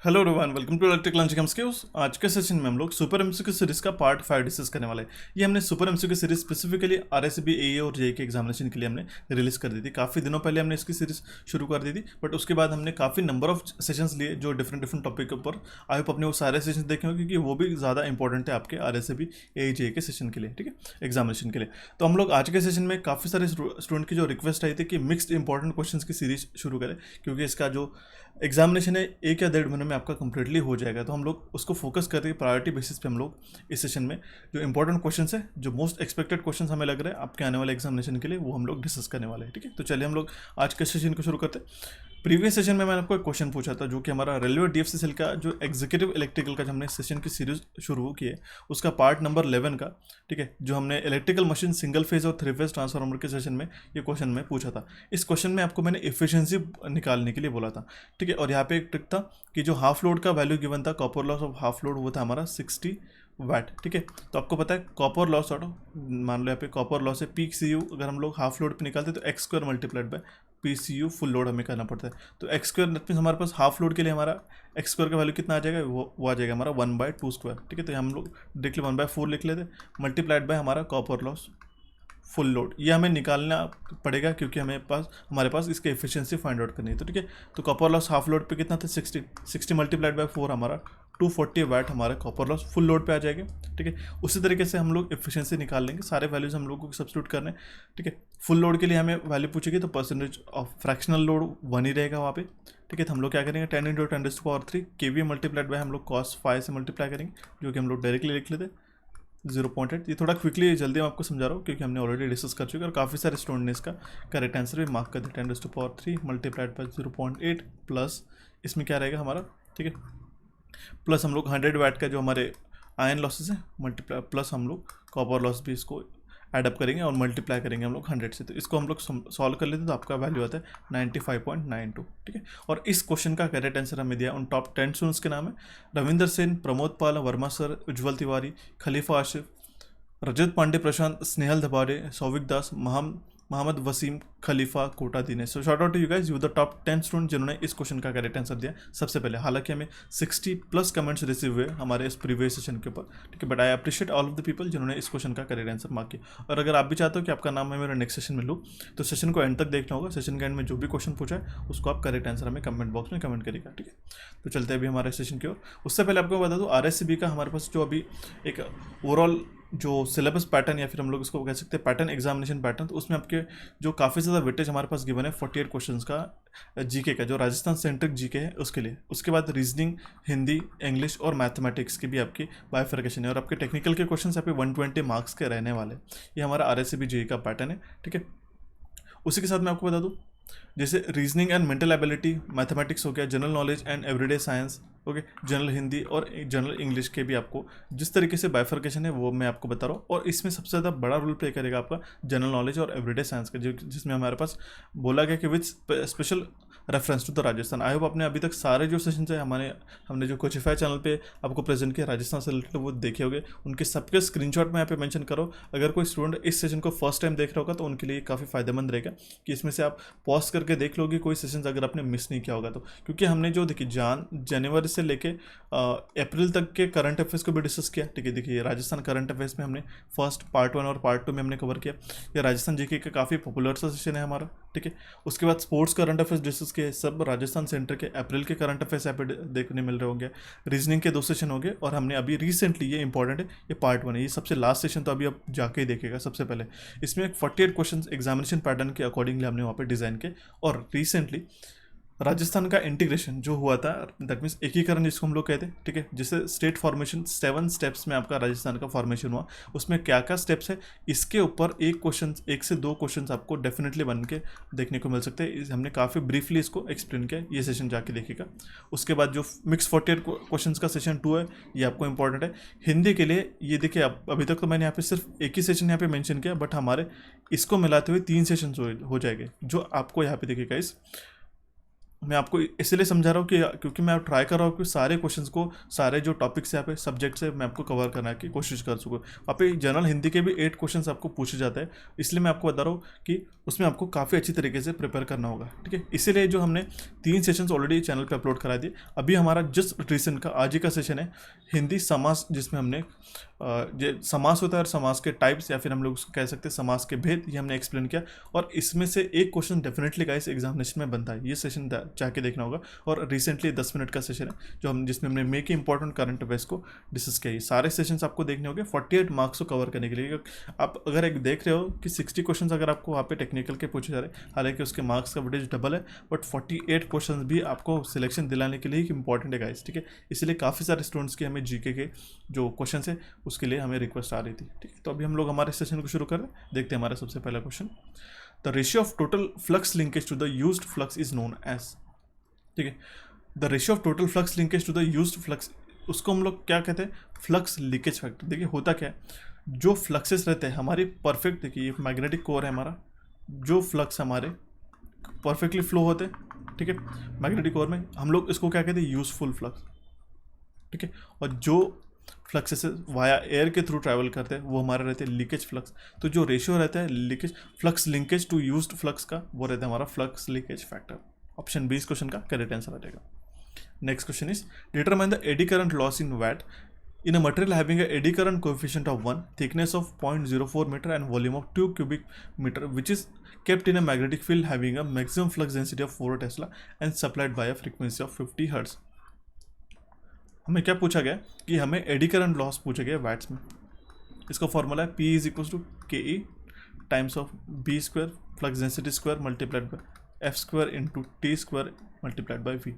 Hello everyone, welcome to electric lunch games के आज के सेशन में हम लोग सुपर एमसीक्यू सीरीज का पार्ट 5 डिस्कस करने वाले हैं। ये हमने super MCQ series specifically RSB AA और जेईई के एग्जामिनेशन के लिए हमने रिलीज कर दी थी। काफ़ी दिनों पहले हमने इसकी सीरीज शुरू कर दी थी, बट उसके बाद हमने काफ़ी नंबर ऑफ सेशंस लिए जो डिफरेंट डिफरेंट टॉपिक के ऊपर। आई होप अपने वो सारे सेशन देखे होंगे क्योंकि वो भी ज़्यादा इंपॉर्टेंट है आपके आरएसबी एए जेईई के सेशन के लिए, ठीक है, एग्जामिनेशन के लिए। तो हम लोग आज के सेशन में काफ़ी सारे स्टूडेंट की जो रिक्वेस्ट आई थी कि मिक्स्ड इंपॉर्टेंट क्वेश्चन की सीरीज शुरू करें, क्योंकि इसका जो एग्जामिनेशन है 1 या 1.5 महीने में आपका कंप्लीटली हो जाएगा। तो हम लोग उसको फोकस कर रहे हैं प्रायोरिटी बेसिस पे। हम लोग इस सेशन में जो इंपॉर्टेंट क्वेश्चन है, जो मोस्ट एक्सपेक्टेड क्वेश्चन हमें लग रहा है आपके आने वाले एग्जामिनेशन के लिए, वो हम लोग डिस्कस करने वाले हैं, ठीक है। तो चलिए हम लोग आज के सेशन को शुरू करते हैं। प्रीवियस सेशन में मैंने आपको एक क्वेश्चन पूछा था, जो कि हमारा रेलवे डीएफसीसीएल का जो एग्जीक्यूटिव इलेक्ट्रिकल का जो हमने सेशन की सीरीज शुरू की है, उसका पार्ट नंबर 11 का, ठीक है, जो हमने इलेक्ट्रिकल मशीन सिंगल फेज और 3 फेज ट्रांसफार्मर के सेशन में ये क्वेश्चन में पूछा था। इस क्वेश्चन में आपको मैंने एफिशिएंसी निकालने के लिए बोला था, ठीक है। और यहाँ पे एक ट्रिक था कि जो हाफ लोड का वैल्यू गिवन था, copper loss of half load, वो था हमारा 60 वाट, ठीक है। तो आपको पता है कॉपर लॉस, मान लो यहाँ पे कॉपर लॉस है पीक सी यू, अगर हम लोग हाफ लोड पे निकालते हैं तो X square multiplied by P C U full load हमें करना पड़ता है। तो एक्स स्क्वायर मीन्स हमारे पास हाफ लोड के लिए हमारा एक्स स्क्वायर का वैल्यू कितना आ जाएगा, वो आ जाएगा हमारा 1/2 स्क्वायर, ठीक है। तो हम लोग डायरेक्टली 1/4 लिख लेते, मल्टीप्लाइड बाय हमारा कॉपर लॉस फुल लोड। ये हमें निकालना पड़ेगा क्योंकि हमारे पास इसकी एफिशिएंसी फाइंड आउट करनी है। तो ठीक है, तो कॉपर लॉस हाफ लोड पे कितना था, 60 मल्टीप्लाइड बाय 4 हमारा 240 वाट हमारा कॉपर लॉस फुल लोड पे आ जाएगा, ठीक है। उसी तरीके से हम लोग एफिशिएंसी निकाल लेंगे, सारे वैल्यूज हम लोग को सब्स्टिट्यूट करने, ठीक है। फुल लोड के लिए हमें वैल्यू पूछेगी तो परसेंटेज ऑफ फ्रैक्शनल लोड 1 ही रहेगा वहाँ पे, ठीक है। तो हम लोग क्या करेंगे, 10 × 10⁻³ केवी मल्टीप्लाइड बाय हम लोग cos 5 से मल्टीप्लाई करेंगे, जो कि हम लोग डायरेक्टली लिख लेते 0.8। ये थोड़ा क्विकली जल्दी मैं आपको समझा रहा हूँ क्योंकि हमने ऑलरेडी डिस्कस कर चुके हैं और काफ़ी सारे स्टूडेंट ने इसका करेक्ट आंसर भी मार्क कर दिया। 10⁻³ मल्टीप्लाइड बाय 0.8 प्लस इसमें क्या रहेगा हमारा, ठीक है, प्लस हम लोग 100 वाट का जो हमारे आयन लॉसेस है मल्टीप्लाई, प्लस हम लोग कॉपर लॉस भी इसको एडअप करेंगे और मल्टीप्लाई करेंगे हम लोग 100 से। तो इसको हम लोग सॉल्व कर लेते तो आपका वैल्यू आता है 95.92, ठीक है। और इस क्वेश्चन का करेक्ट आंसर हमें दिया उन टॉप 10 स्टूडेंट्स के नाम है: Ravinder Sen, Pramod Pal, Verma sir, Ujjwal Tiwari, Khalifa Asif, Rajat Pandey, Prashant, Snehal Dhabade, Souvik Das, Mohammad Wasim, Khalifa, Kota Dinesh. So shout out to you guys, you the top 10 student जिन्होंने इस क्वेश्चन का करेक्ट आंसर दिया सबसे पहले। हालांकि हमें 60+ कमेंट्स रिसीव हुए हमारे इस प्रीवियस सेशन के ऊपर, ठीक है, but I appreciate all of the people जिन्होंने इस क्वेश्चन का करेक्ट आंसर मार्क किया। और अगर आप भी चाहते हो कि आपका नाम मैं मेरे नेक्स्ट सेशन में लूँ, तो सेशन को एंड तक देखना होगा। सेशन के एंड में जो भी क्वेश्चन पूछा है उसको आप करेक्ट आंसर हमें कमेंट बॉक्स में कमेंट करिएगा, ठीक है। तो चलते हैं अभी हमारे सेशन की ओर। उससे पहले आपको बता दूँ, आरएससीबी का हमारे पास जो अभी एक ओवरऑल जो सिलेबस पैटर्न, या फिर हम लोग इसको कह सकते हैं पैटर्न, एग्जामिनेशन पैटर्न, तो उसमें आपके जो काफ़ी ज़्यादा वेटेज हमारे पास गिवन है 48 क्वेश्चंस का जीके का, जो राजस्थान सेंट्रिक जीके है उसके लिए। उसके बाद रीजनिंग, हिंदी, इंग्लिश और मैथमेटिक्स की भी आपकी बाइफर्केशन है, और आपके टेक्निकल के क्वेश्चन यहाँ पे 120 मार्क्स के रहने वाले। ये हमारा आरएससीबी जेईई का पैटर्न है, ठीक है। उसी के साथ मैं आपको बता दूँ, जैसे reasoning and mental ability, mathematics हो गया, general knowledge and everyday science, okay, general Hindi और जनरल इंग्लिश के भी आपको जिस तरीके से बाइफर्केशन है वो मैं आपको बता रहा हूँ। और इसमें सबसे ज़्यादा बड़ा रोल प्ले करेगा आपका जनरल नॉलेज और एवरीडे साइंस का, जिसमें हमारे पास बोला गया कि with special reference to the Rajasthan. I hope आपने अभी तक सारे जो सेशन है हमने जो कोचिफाई चैनल पे आपको प्रेजेंट किया राजस्थान से रिलेटेड, वो देखे होंगे। उनके सबके स्क्रीनशॉट मैं यहाँ पे मेंशन करो। अगर कोई स्टूडेंट इस सेशन को फर्स्ट टाइम देख रहा होगा तो उनके लिए काफ़ी फायदेमंद रहेगा कि इसमें से आप पॉज करके देख लोगे कोई सेशन अगर आपने मिस नहीं किया होगा तो। क्योंकि हमने जो देखिए जनवरी से लेके अप्रैल तक के करंट अफेयर्स को भी डिस्कस किया, ठीक है। देखिए राजस्थान करंट अफेयर्स में हमने फर्स्ट पार्ट 1 और पार्ट 2 में हमने कवर किया। ये राजस्थान जीके का काफ़ी पॉपुलर सा सेशन है हमारा, ठीक है। उसके बाद स्पोर्ट्स करंट अफेयर्स डिस्कस किए, सब राजस्थान सेंटर के अप्रैल के करंट अफेयर्स यहाँ पे देखने मिल रहे होंगे। रीजनिंग के 2 सेशन होंगे, और हमने अभी रिसेंटली, ये इंपॉर्टेंट है, ये पार्ट 1 है, ये सबसे लास्ट सेशन, तो अभी आप जाके ही देखेगा सबसे पहले। इसमें 48 क्वेश्चन एग्जामिनेशन पैटर्न के अकॉर्डिंगली हमने वहाँ पे डिज़ाइन किए। और रिसेंटली राजस्थान का इंटीग्रेशन जो हुआ था, दैट मीन्स एकीकरण जिसको हम लोग कहते हैं, ठीक है, जिससे स्टेट फॉर्मेशन 7 स्टेप्स में आपका राजस्थान का फॉर्मेशन हुआ। उसमें क्या क्या स्टेप्स है, इसके ऊपर 1 से 2 क्वेश्चन आपको डेफिनेटली बन के देखने को मिल सकते हैं। हमने काफ़ी ब्रीफली इसको एक्सप्लेन किया, ये सेशन जाके देखिएगा। उसके बाद जो मिक्स 48 क्वेश्चन का सेशन 2 है, ये आपको इंपॉर्टेंट है हिंदी के लिए। ये देखिए, अभी तक तो मैंने यहाँ पे सिर्फ एक ही सेशन यहाँ पे मेंशन किया, बट हमारे इसको मिलाते हुए 3 सेशन हो जाएंगे, जो आपको यहाँ पे देखिएगा। इस मैं आपको इसलिए समझा रहा हूँ कि क्योंकि मैं ट्राई कर रहा हूँ कि सारे क्वेश्चंस को, सारे जो टॉपिक्स यहाँ पे सब्जेक्ट से मैं आपको कवर करने की कोशिश कर सकूँ। वहाँ पे जनरल हिंदी के भी 8 क्वेश्चंस आपको पूछे जाते हैं, इसलिए मैं आपको बता रहा हूँ कि उसमें आपको काफ़ी अच्छी तरीके से प्रिपेयर करना होगा, ठीक है। इसीलिए जो हमने 3 सेशंस ऑलरेडी चैनल पर अपलोड करा दिए, अभी हमारा जस्ट रिसेंट का आज ही का सेशन है हिंदी समास, जिसमें हमने जो समास होता है और समास के टाइप्स या फिर हम लोग उसको कह सकते हैं समास के भेद, ये हमने एक्सप्लेन किया। और इसमें से एक क्वेश्चन डेफिनेटली गाइस एग्जामिनेशन में बनता है, ये सेशन जाके देखना होगा। और रिसेंटली 10 मिनट का सेशन है जो हम, जिसमें हमने मेक इंपॉर्टेंट करंट अफेयर्स को डिस्कस किया। ये सारे सेशंस आपको देखने होंगे 48 मार्क्स को कवर करने के लिए। आप अगर एक देख रहे हो कि 60 क्वेश्चन अगर आपको वहाँ पे टेक्निकल के पूछे जा रहे हैं, हालांकि उसके मार्क्स का वेटेज डबल है, बट 48 क्वेश्चन भी आपको सिलेक्शन दिलाने के लिए इंपॉर्टेंट है गाइस, ठीक है। इसलिए काफ़ी सारे स्टूडेंट्स के हमें जीके के जो क्वेश्चन है उसके लिए हमें रिक्वेस्ट आ रही थी, ठीक है। तो अभी हम लोग हमारे सेशन को शुरू कर रहे हैं। देखते हैं हमारा सबसे पहला question, the ratio of total flux linkage to the used flux is known as, ठीक है। The ratio of total flux linkage to the used flux, उसको हम लोग क्या कहते हैं, फ्लक्स लीकेज फैक्टर। देखिए होता क्या है, जो फ्लक्सेस रहते हैं हमारी परफेक्ट, देखिए ये मैग्नेटिक कोर है हमारा, जो फ्लक्स हमारे परफेक्टली फ्लो होते हैं, ठीक है, मैग्नेटिक कोर में, हम लोग इसको क्या कहते हैं, यूजफुल फ्लक्स, ठीक है। और जो फ्लक्सेस वाया एयर के थ्रू ट्रैवल करते हैं वो हमारे रहते हैं लीकेज फ्लक्स। तो जो रेशियो रहता है leakage flux linkage to used flux का, वो रहता है हमारा flux leakage factor. Option B इस क्वेश्चन का करेक्ट आंसर आ जाएगा। Next question is determine the eddy current loss in VAT in a material having a eddy current coefficient of 1, thickness of 0.04 meter and volume of 2 cubic meter, which is kept in a magnetic field having a maximum flux density of 4 Tesla and supplied by a frequency of 50 Hz। हमें क्या पूछा गया कि हमें eddy current loss पूछा गया watts में। इसका फॉर्मूला है P is equals to KE times of B square flux density square multiplied by F square into T square multiplied by V।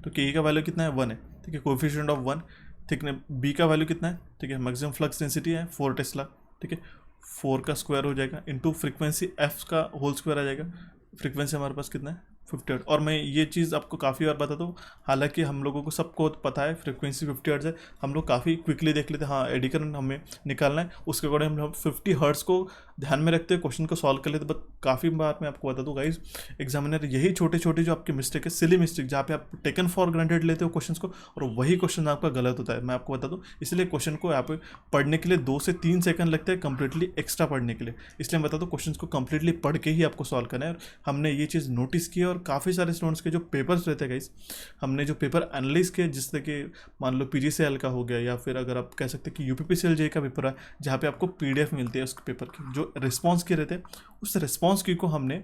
तो KE का वैल्यू कितना है, 1 है, ठीक है, कोएफिशिएंट ऑफ 1, ठीक है। बी का वैल्यू कितना है, ठीक है, मैक्सिमम फ्लक्स डेंसिटी है 4 टेस्ला, ठीक है, 4 का स्क्वायर हो जाएगा इंटू फ्रीक्वेंसी एफ का होल स्क्वायर आ जाएगा। फ्रीक्वेंसी हमारे पास कितना है 50 हर्ट्ज। और मैं ये चीज़ आपको काफ़ी बार बताता हूँ, हालांकि हम लोगों को सबको पता है फ्रीक्वेंसी 50 हर्ट्ज है, हम लोग काफ़ी क्विकली देख लेते हैं, हाँ एडी करंट हमें निकालना है, उसके अकॉर्डिंग हम 50 हर्ट्ज को ध्यान में रखते हैं क्वेश्चन को सॉल्व कर लेते। बट काफ़ी बार मैं आपको बता दूँ गाइज, एग्जामिनर यही छोटे छोटे जो आपके मिस्टेक है, सिली मिस्टेक, जहाँ पे आप टेकन फॉर ग्रांटेड लेते हो क्वेश्चन को, और वही क्वेश्चन आपका गलत होता है। मैं आपको बता दूँ, इसलिए क्वेश्चन को यहाँ पे पढ़ने के लिए 2 से 3 सेकंड लगते हैं कंप्लीटली एक्स्ट्रा पढ़ने के लिए, इसलिए मैं बता दूँ क्वेश्चन को कंप्लीटली पढ़ के ही आपको सॉल्व करना है। और हमने ये चीज़ नोटिस की और काफ़ी सारे स्टूडेंट्स के जो पेपर्स रहते हैं गाइस, हमने जो पेपर एनालाइज किए, जिससे कि मान लो PGCL का हो गया, या फिर अगर आप कह सकते हैं कि UPPCL का पेपर है, जहाँ पे आपको PDF मिलती है उस पेपर की, जो रिस्पॉन्स की रहते हैं, उस रिस्पॉन्स की को हमने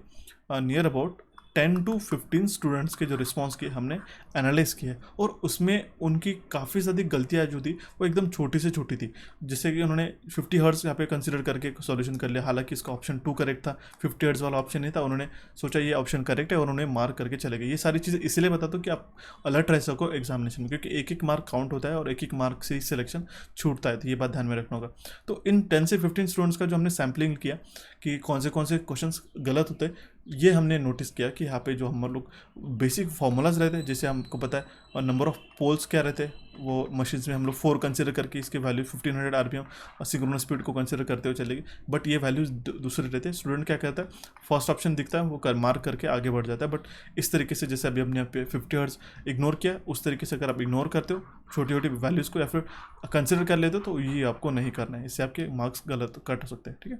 नियर अबाउट 10 to 15 स्टूडेंट्स के जो रिस्पॉन्स किए हमने एनालाइज किया, और उसमें उनकी काफ़ी ज़्यादा गलतियाँ जो थी वो एकदम छोटी से छोटी थी, जैसे कि उन्होंने 50 हर्ट्ज यहाँ पे कंसिडर करके सॉल्यूशन कर लिया, हालांकि इसका ऑप्शन 2 करेक्ट था, 50 हर्ट्ज वाला ऑप्शन नहीं था, उन्होंने सोचा ये ऑप्शन करेक्ट है और उन्होंने मार्क करके चले गए। ये सारी चीज़ें इसलिए बताता हूँ कि आप अलर्ट रह सको एग्जामिनेशन में, क्योंकि एक एक मार्क काउंट होता है और एक एक मार्क से ही सिलेक्शन छूटता है, तो ये बात ध्यान में रखना होगा। तो इन 10 से 15 स्टूडेंट्स का जो हमने सैम्पलिंग किया कि कौन से क्वेश्चन गलत होते हैं, ये हमने नोटिस किया कि यहाँ पे जो हम लोग बेसिक फार्मूलाज रहते हैं, जैसे हमको पता है, और नंबर ऑफ पोल्स क्या रहते हैं, वो मशीन्स में हम लोग 4 कंसिडर करके इसके वैल्यू 1500 RPM और सिंक्रोनस स्पीड को कंसिडर करते हुए चलेगी। बट ये वैल्यूज दूसरे रहते हैं। स्टूडेंट क्या करता है, फर्स्ट ऑप्शन दिखता है वो मार्क करके आगे बढ़ जाता है। बट इस तरीके से जैसे अभी हमने यहाँ पे 50 हर्ट्ज इग्नोर किया, उस तरीके से अगर आप इग्नोर करते हो छोटी छोटी वैल्यूज़ को या फिर कंसिडर कर लेते हो, तो ये आपको नहीं करना है, इससे आपके मार्क्स गलत कट हो सकते हैं, ठीक है।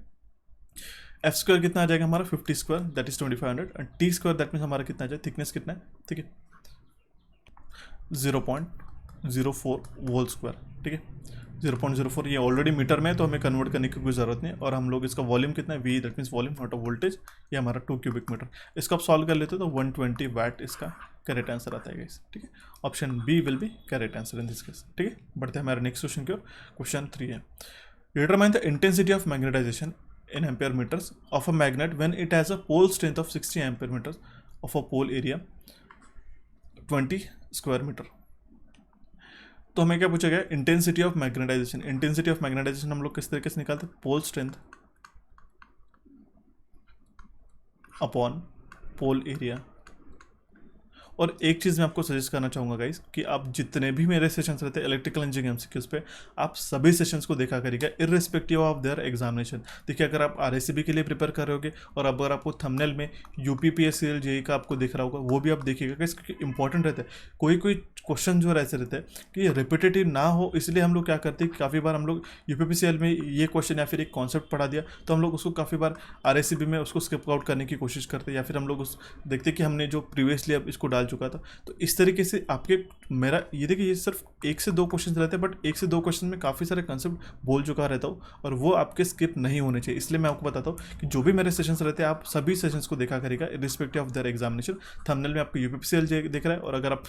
एफ स्क्वायर कितना आ जाएगा हमारा 50 square, that is 2500, and T square that means हमारा कितना आ जाए, थिकनेस कितना है, ठीक है 0.04 वोल स्क्वायर, ठीक है 0.04। ये ऑलरेडी मीटर में है तो हमें कन्वर्ट करने की कोई ज़रूरत नहीं है। और हम लोग इसका वॉल्यूम कितना है, V that means volume not a voltage, ये हमारा 2 क्यूबिक मीटर। इसको आप सॉल्व कर लेते हो तो 120 वैट इसका करेक्ट आंसर आता है गाइस, ठीक है। Option B will be correct answer in this case, ठीक है। बढ़ते हैं हमारे नेक्स्ट क्वेश्चन की ओर। क्वेश्चन 3 है, determine the intensity of magnetization in ampere meters of a magnet when it has a pole strength of 60 ampere meters of a pole area 20 square meter। तो हमें क्या पूछा गया, intensity of magnetization. Intensity of magnetization हम लोग किस तरीके से निकालते हैं, पोल स्ट्रेंथ अपॉन पोल एरिया, और एक चीज़ मैं आपको सजेस्ट करना चाहूँगा गाइस कि आप जितने भी मेरे सेशंस रहते हैं इलेक्ट्रिकल इंजीनियरिंग एमसीक्यूज पे, आप सभी सेशंस को देखा करिएगा इररिस्पेक्टिव ऑफ देयर एग्जामिनेशन। देखिए अगर आप आरएससीबी के लिए प्रिपेयर कर रहे होगे और अगर आपको थंबनेल में यूपीपीएससी जेई का आपको दिख रहा होगा, वो भी आप देखिएगा गाइस, क्योंकि इंपॉर्टेंट रहता है। कोई कोई क्वेश्चन जो ऐसे रहते हैं कि रिपीटेटिव ना हो, इसलिए हम लोग क्या करते हैं कि काफ़ी बार हम लोग यूपीपीसीएल में ये क्वेश्चन या फिर एक कॉन्सेप्ट पढ़ा दिया तो हम लोग उसको काफ़ी बार आरएससीबी में उसको स्किप आउट करने की कोशिश करते हैं, या फिर हम लोग उस देखते कि हमने जो प्रीवियसली अब इसको डाल चुका था। तो इस तरीके से आपके मेरा ये देखिए, ये सिर्फ 1 से 2 क्वेश्चन रहते हैं, बट 1 से 2 क्वेश्चन में काफ़ी सारे कंसेप्ट बोल चुका रहता हूँ और वो आपके स्किप नहीं होने चाहिए। इसलिए मैं आपको बताता हूँ कि जो भी मेरे सेशंस रहते हैं आप सभी सेशंस को देखा करेगा respective of their examination. Thumbnail में आपको यूपीपीसीएल दिख रहा है और अगर आप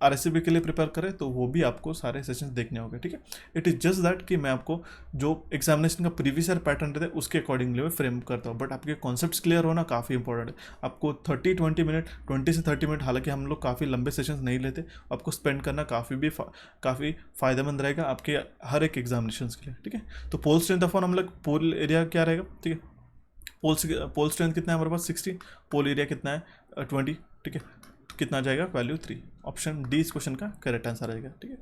आरएससीबी के लिए प्रिपेयर करें तो वो भी आपको सारे सेशंस देखने होंगे, ठीक है। इट इज़ जस्ट दैट कि मैं आपको जो एग्जामिनेशन का प्रीवियस ईयर पैटर्न रहता है उसके अकॉर्डिंगली मैं फ्रेम करता हूँ, बट आपके कॉन्सेप्ट्स क्लियर होना काफ़ी इंपॉर्टेंट है। आपको 30-20 मिनट, 20 से 30 मिनट, हालांकि हम लोग काफ़ी लंबे सेशंस नहीं लेते, आपको स्पेंड करना काफ़ी फ़ायदेमंद रहेगा आपके हर एक एग्जामिनेशन के लिए, ठीक है। तो पोल स्ट्रेंथ ऑफ हम लोग पोल एरिया क्या रहेगा, ठीक है। पोल स्ट्रेंथ कितना है हमारे पास 60, पोल एरिया कितना है 20, ठीक है। कितना जाएगा वैल्यू 3। ऑप्शन डी इस क्वेश्चन का करेक्ट आंसर आएगा, ठीक है।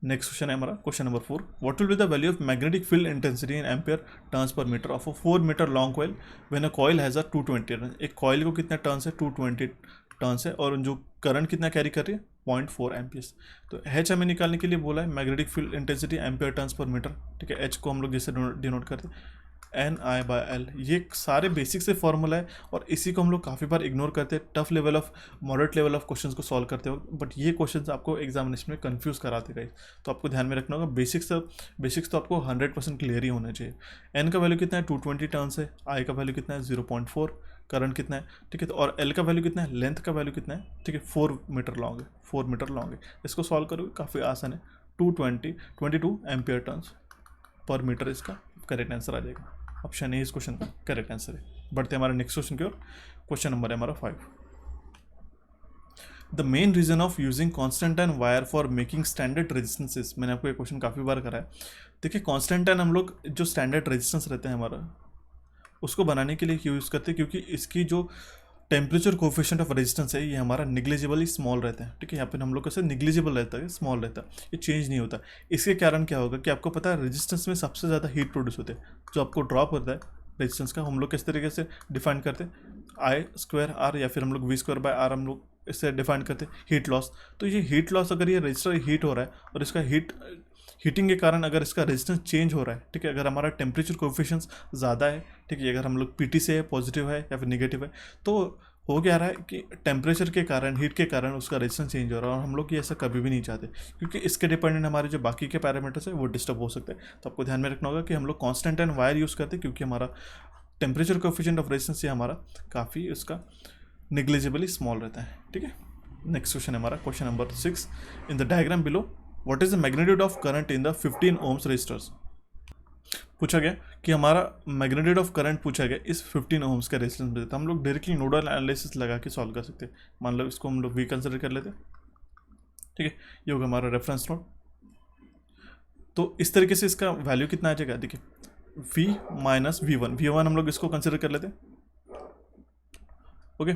नेक्स्ट क्वेश्चन है हमारा question number 4। What will be the value of magnetic field intensity in ampere turns per metre of a 4 metre long coil when a coil has a 220 turn. एक coil को कितना turns है, 220 turns है, और जो current कितना carry कर रही है 0.4 एम्पियर्स। तो एच हमें निकालने के लिए बोला है magnetic field intensity ampere turns per metre, ठीक है। एच को हम लोग जैसे डिनोट करते हैं NI/L। ये सारे बेसिक से फॉर्मूला है और इसी को हम लोग काफ़ी बार इग्नोर करते हैं tough level of moderate level of questions को सॉल्व करते हो, बट ये क्वेश्चंस आपको एग्जामिनेशन में कंफ्यूज कराते गए। तो आपको ध्यान में रखना होगा बेसिक्स तो आपको 100% क्लियर ही होना चाहिए। एन का वैल्यू कितना है 220 टर्न्स है, आई का वैल्यू कितना है 0.4, करंट कितना है, ठीक है। तो और एल का वैल्यू कितना है, लेंथ का वैल्यू कितना है, ठीक है 4 मीटर लॉन्ग है, 4 मीटर लॉन्ग है। इसको सॉल्व करोगे काफ़ी आसान है, 22 एम्पियर टर्न्स पर मीटर इसका करेक्ट आंसर आ जाएगा। ऑप्शन ए इस क्वेश्चन का करेक्ट आंसर है। बढ़ते हमारे नेक्स्ट क्वेश्चन की ओर। क्वेश्चन नंबर है हमारा 5। The main reason of using constantan wire for making standard resistances. मैंने आपको ये क्वेश्चन काफ़ी बार करा है। देखिए कॉन्स्टेंटाइन हम लोग जो स्टैंडर्ड रेजिस्टेंस रहते हैं हमारा, उसको बनाने के लिए यूज़ करते हैं क्योंकि इसकी जो टेम्परेचर कोफिशिएंट ऑफ रेजिस्टेंस है ये हमारा निग्लिजिबली स्मॉल रहता है, ठीक है। यहाँ पे हम लोग कैसे निग्लिजिबल रहता है, स्मॉल रहता है, ये चेंज नहीं होता। इसके कारण क्या होगा कि आपको पता है रेजिस्टेंस में सबसे ज़्यादा हीट प्रोड्यूस होते हैं। जो आपको ड्रॉप होता है रेजिस्टेंस का हम लोग किस तरीके से डिफाइन करते हैं, I/R या फिर हम लोग V²/R हम लोग इससे डिफाइन करते हैं हीट लॉस। तो ये हीट लॉस अगर ये रजिस्टर हीट हो रहा है और इसका हीटिंग के कारण अगर इसका रेजिस्टेंस चेंज हो रहा है, ठीक है, अगर हमारा टेम्परेचर कोफिशिएंट्स ज़्यादा है, ठीक है, अगर हम लोग पीटी से है, पॉजिटिव है या फिर निगेटिव है, तो हो क्या रहा है कि टेम्परेचर के कारण, हीट के कारण उसका रेजिस्टेंस चेंज हो रहा है और हम लोग ये ऐसा कभी भी नहीं चाहते क्योंकि इसके डिपेंडेंट हमारे जो बाकी के पैरामीटर्स है वो डिस्टर्ब हो सकते हैं। तो आपको ध्यान में रखना होगा कि हम लोग कॉन्स्टेंटाइन वायर यूज़ करते हैं क्योंकि हमारा टेम्परेचर कोफिशिएंट ऑफ रेजिस्टेंस ये हमारा काफ़ी उसका निग्लिजिबली स्मॉल रहता है, ठीक है। नेक्स्ट क्वेश्चन है हमारा question number 6। In the diagram below what is the magnitude of current in the 15 ohms resistors. पूछा गया कि हमारा मैग्नीट्यूड ऑफ करंट पूछा गया इस 15 ohms का रेजिस्टेंस में। तो हम लोग डायरेक्टली नोडल एनालिसिस लगा के सॉल्व कर सकते हैं। मान लो इसको हम लोग वी कंसिडर कर लेते हैं, ठीक है, ये होगा हमारा रेफरेंस नोड। तो इस तरीके से इसका वैल्यू कितना आ जाएगा, देखिए V - V1 हम लोग इसको कंसिडर कर लेते हैं, ओके।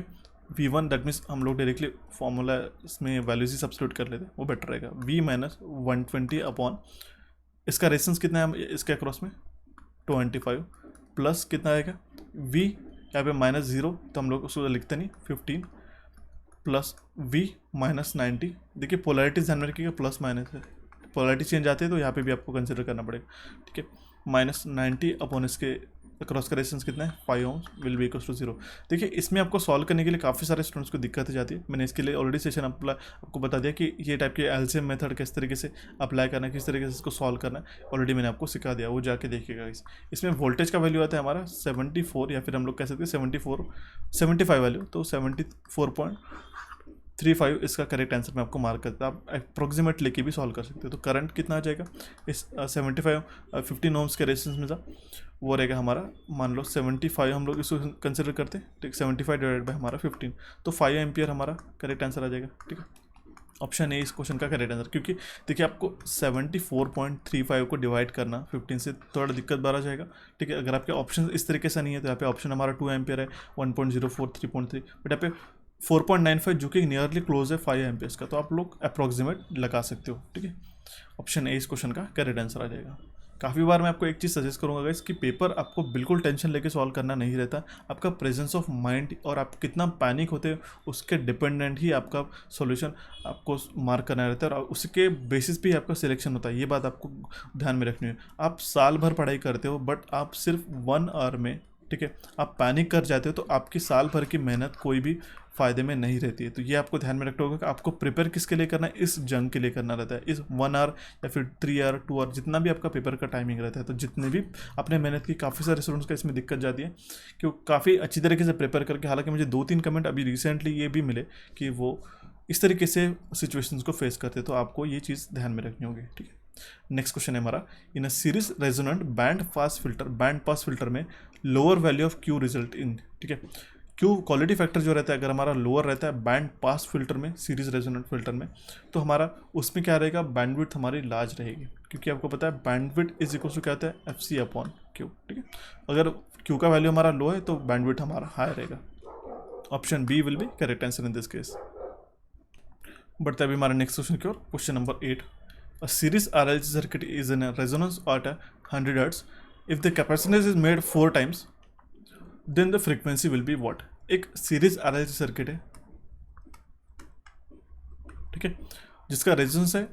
V1 दैट मीन्स हम लोग डायरेक्टली फॉर्मूला इसमें वैल्यूज ही सब्स्टिट्यूट कर लेते हैं, वो बेटर रहेगा। V - 120 अपॉन इसका रेजिस्टेंस कितना है इसके अक्रॉस में 25 प्लस कितना आएगा V यहाँ पे -0 तो हम लोग उसको लिखते नहीं 15 प्लस V - 90। देखिए पोलैरिटी ध्यान में रखिएगा, प्लस माइनस है, पोलैरिटी चेंज आते हैं तो यहाँ पे भी आपको कंसिडर करना पड़ेगा, ठीक है। -90 अपॉन इसके अक्रॉस का रेजिस्टेंस कितना है 5 ohms will be equals to 0। देखिए इसमें आपको सॉल्व करने के लिए काफ़ी सारे स्टूडेंट्स को दिक्कत हो जाती है। मैंने इसके लिए ऑलरेडी सेशन आपको बता दिया कि ये टाइप के एलसीएम मेथड किस तरीके से अप्लाई करना है, किस तरीके से इसको सॉल्व करना है, ऑलरेडी मैंने आपको सिखा दिया, वो जाके देखिएगा। इसमें वोल्टेज का वैल्यू आता है हमारा 74 या फिर हम लोग कह सकते हैं 75 वैल्यू, तो 74.35 इसका करेक्ट आंसर मैं आपको मार्क करता हूँ। आप अप्रोक्सीमेट लेके भी सॉल्व कर सकते हो। तो करंट कितना आ जाएगा इस 15 ohms के रेजिस्टेंस में वो रहेगा हमारा, मान लो 75 हम लोग इसको कंसिडर करते हैं, ठीक, 75 डिवाइडेड बाय हमारा 15 तो 5 एम्पियर हमारा करेक्ट आंसर आ जाएगा, ठीक है। ऑप्शन ए इस क्वेश्चन का करेक्ट आंसर, क्योंकि देखिए आपको 74.35 को डिवाइड करना 15 से थोड़ा दिक्कत बार आ जाएगा, ठीक है। अगर आपके ऑप्शन इस तरीके से नहीं है तो यहाँ पे ऑप्शन हमारा 2 एम्पियर है, 1.04, 3.3, बट यहाँ पे 4.95 जो कि नियरली क्लोज है 5 एम्पियर्स का, तो आप लोग अप्रॉक्सीमेट लगा सकते हो, ठीक है। ऑप्शन ए इस क्वेश्चन का करेक्ट आंसर आ जाएगा। काफ़ी बार मैं आपको एक चीज़ सजेस्ट करूंगा गाइस कि पेपर आपको बिल्कुल टेंशन लेके सॉल्व करना नहीं रहता, आपका प्रेजेंस ऑफ माइंड और आप कितना पैनिक होते हैं उसके डिपेंडेंट ही आपका सॉल्यूशन आपको मार्क करना रहता है, और उसके बेसिस पे ही आपका सिलेक्शन होता है। ये बात आपको ध्यान में रखनी है। आप साल भर पढ़ाई करते हो बट आप सिर्फ 1 आवर में, ठीक है, आप पैनिक कर जाते हो तो आपकी साल भर की मेहनत कोई भी फ़ायदे में नहीं रहती है। तो ये आपको ध्यान में रखना होगा कि आपको प्रिपेयर किसके लिए करना है, इस जंग के लिए करना रहता है, इस 1 आवर या फिर 3 आवर 2 आवर जितना भी आपका पेपर का टाइमिंग रहता है। तो जितने भी अपने मेहनत की, काफ़ी सारे स्टूडेंट्स का इसमें दिक्कत जाती है कि वो काफ़ी अच्छी तरीके से प्रिपेयर करके, हालांकि मुझे 2-3 कमेंट अभी रिसेंटली ये भी मिले कि वो इस तरीके से सिचुएशंस को फेस करते, तो आपको ये चीज़ ध्यान में रखनी होगी, ठीक है। नेक्स्ट क्वेश्चन है हमारा, in a series resonant band pass filter में lower value of Q result in, ठीक है। क्यू क्वालिटी फैक्टर जो रहता है अगर हमारा लोअर रहता है बैंड पास फिल्टर में, सीरीज रेजोनेंट फिल्टर में, तो हमारा उसमें क्या रहेगा, बैंडविड्थ हमारी लार्ज रहेगी, क्योंकि आपको पता है बैंडविड्थ इज इक्वल टू क्या होता है, एफ सी अपॉन क्यू, ठीक है। अगर क्यू का वैल्यू हमारा लो है तो बैंडविड्थ हमारा हाई रहेगा। Option B will be correct answer in this case. बढ़ते अभी हमारा नेक्स्ट क्वेश्चन की ओर, question number 8। A series RLC circuit is in a resonance at 100 Hz. If the capacitance is made 4 times, then the frequency will be what? एक series RLC circuit है, ठीक है, जिसका रेजिस्टेंस है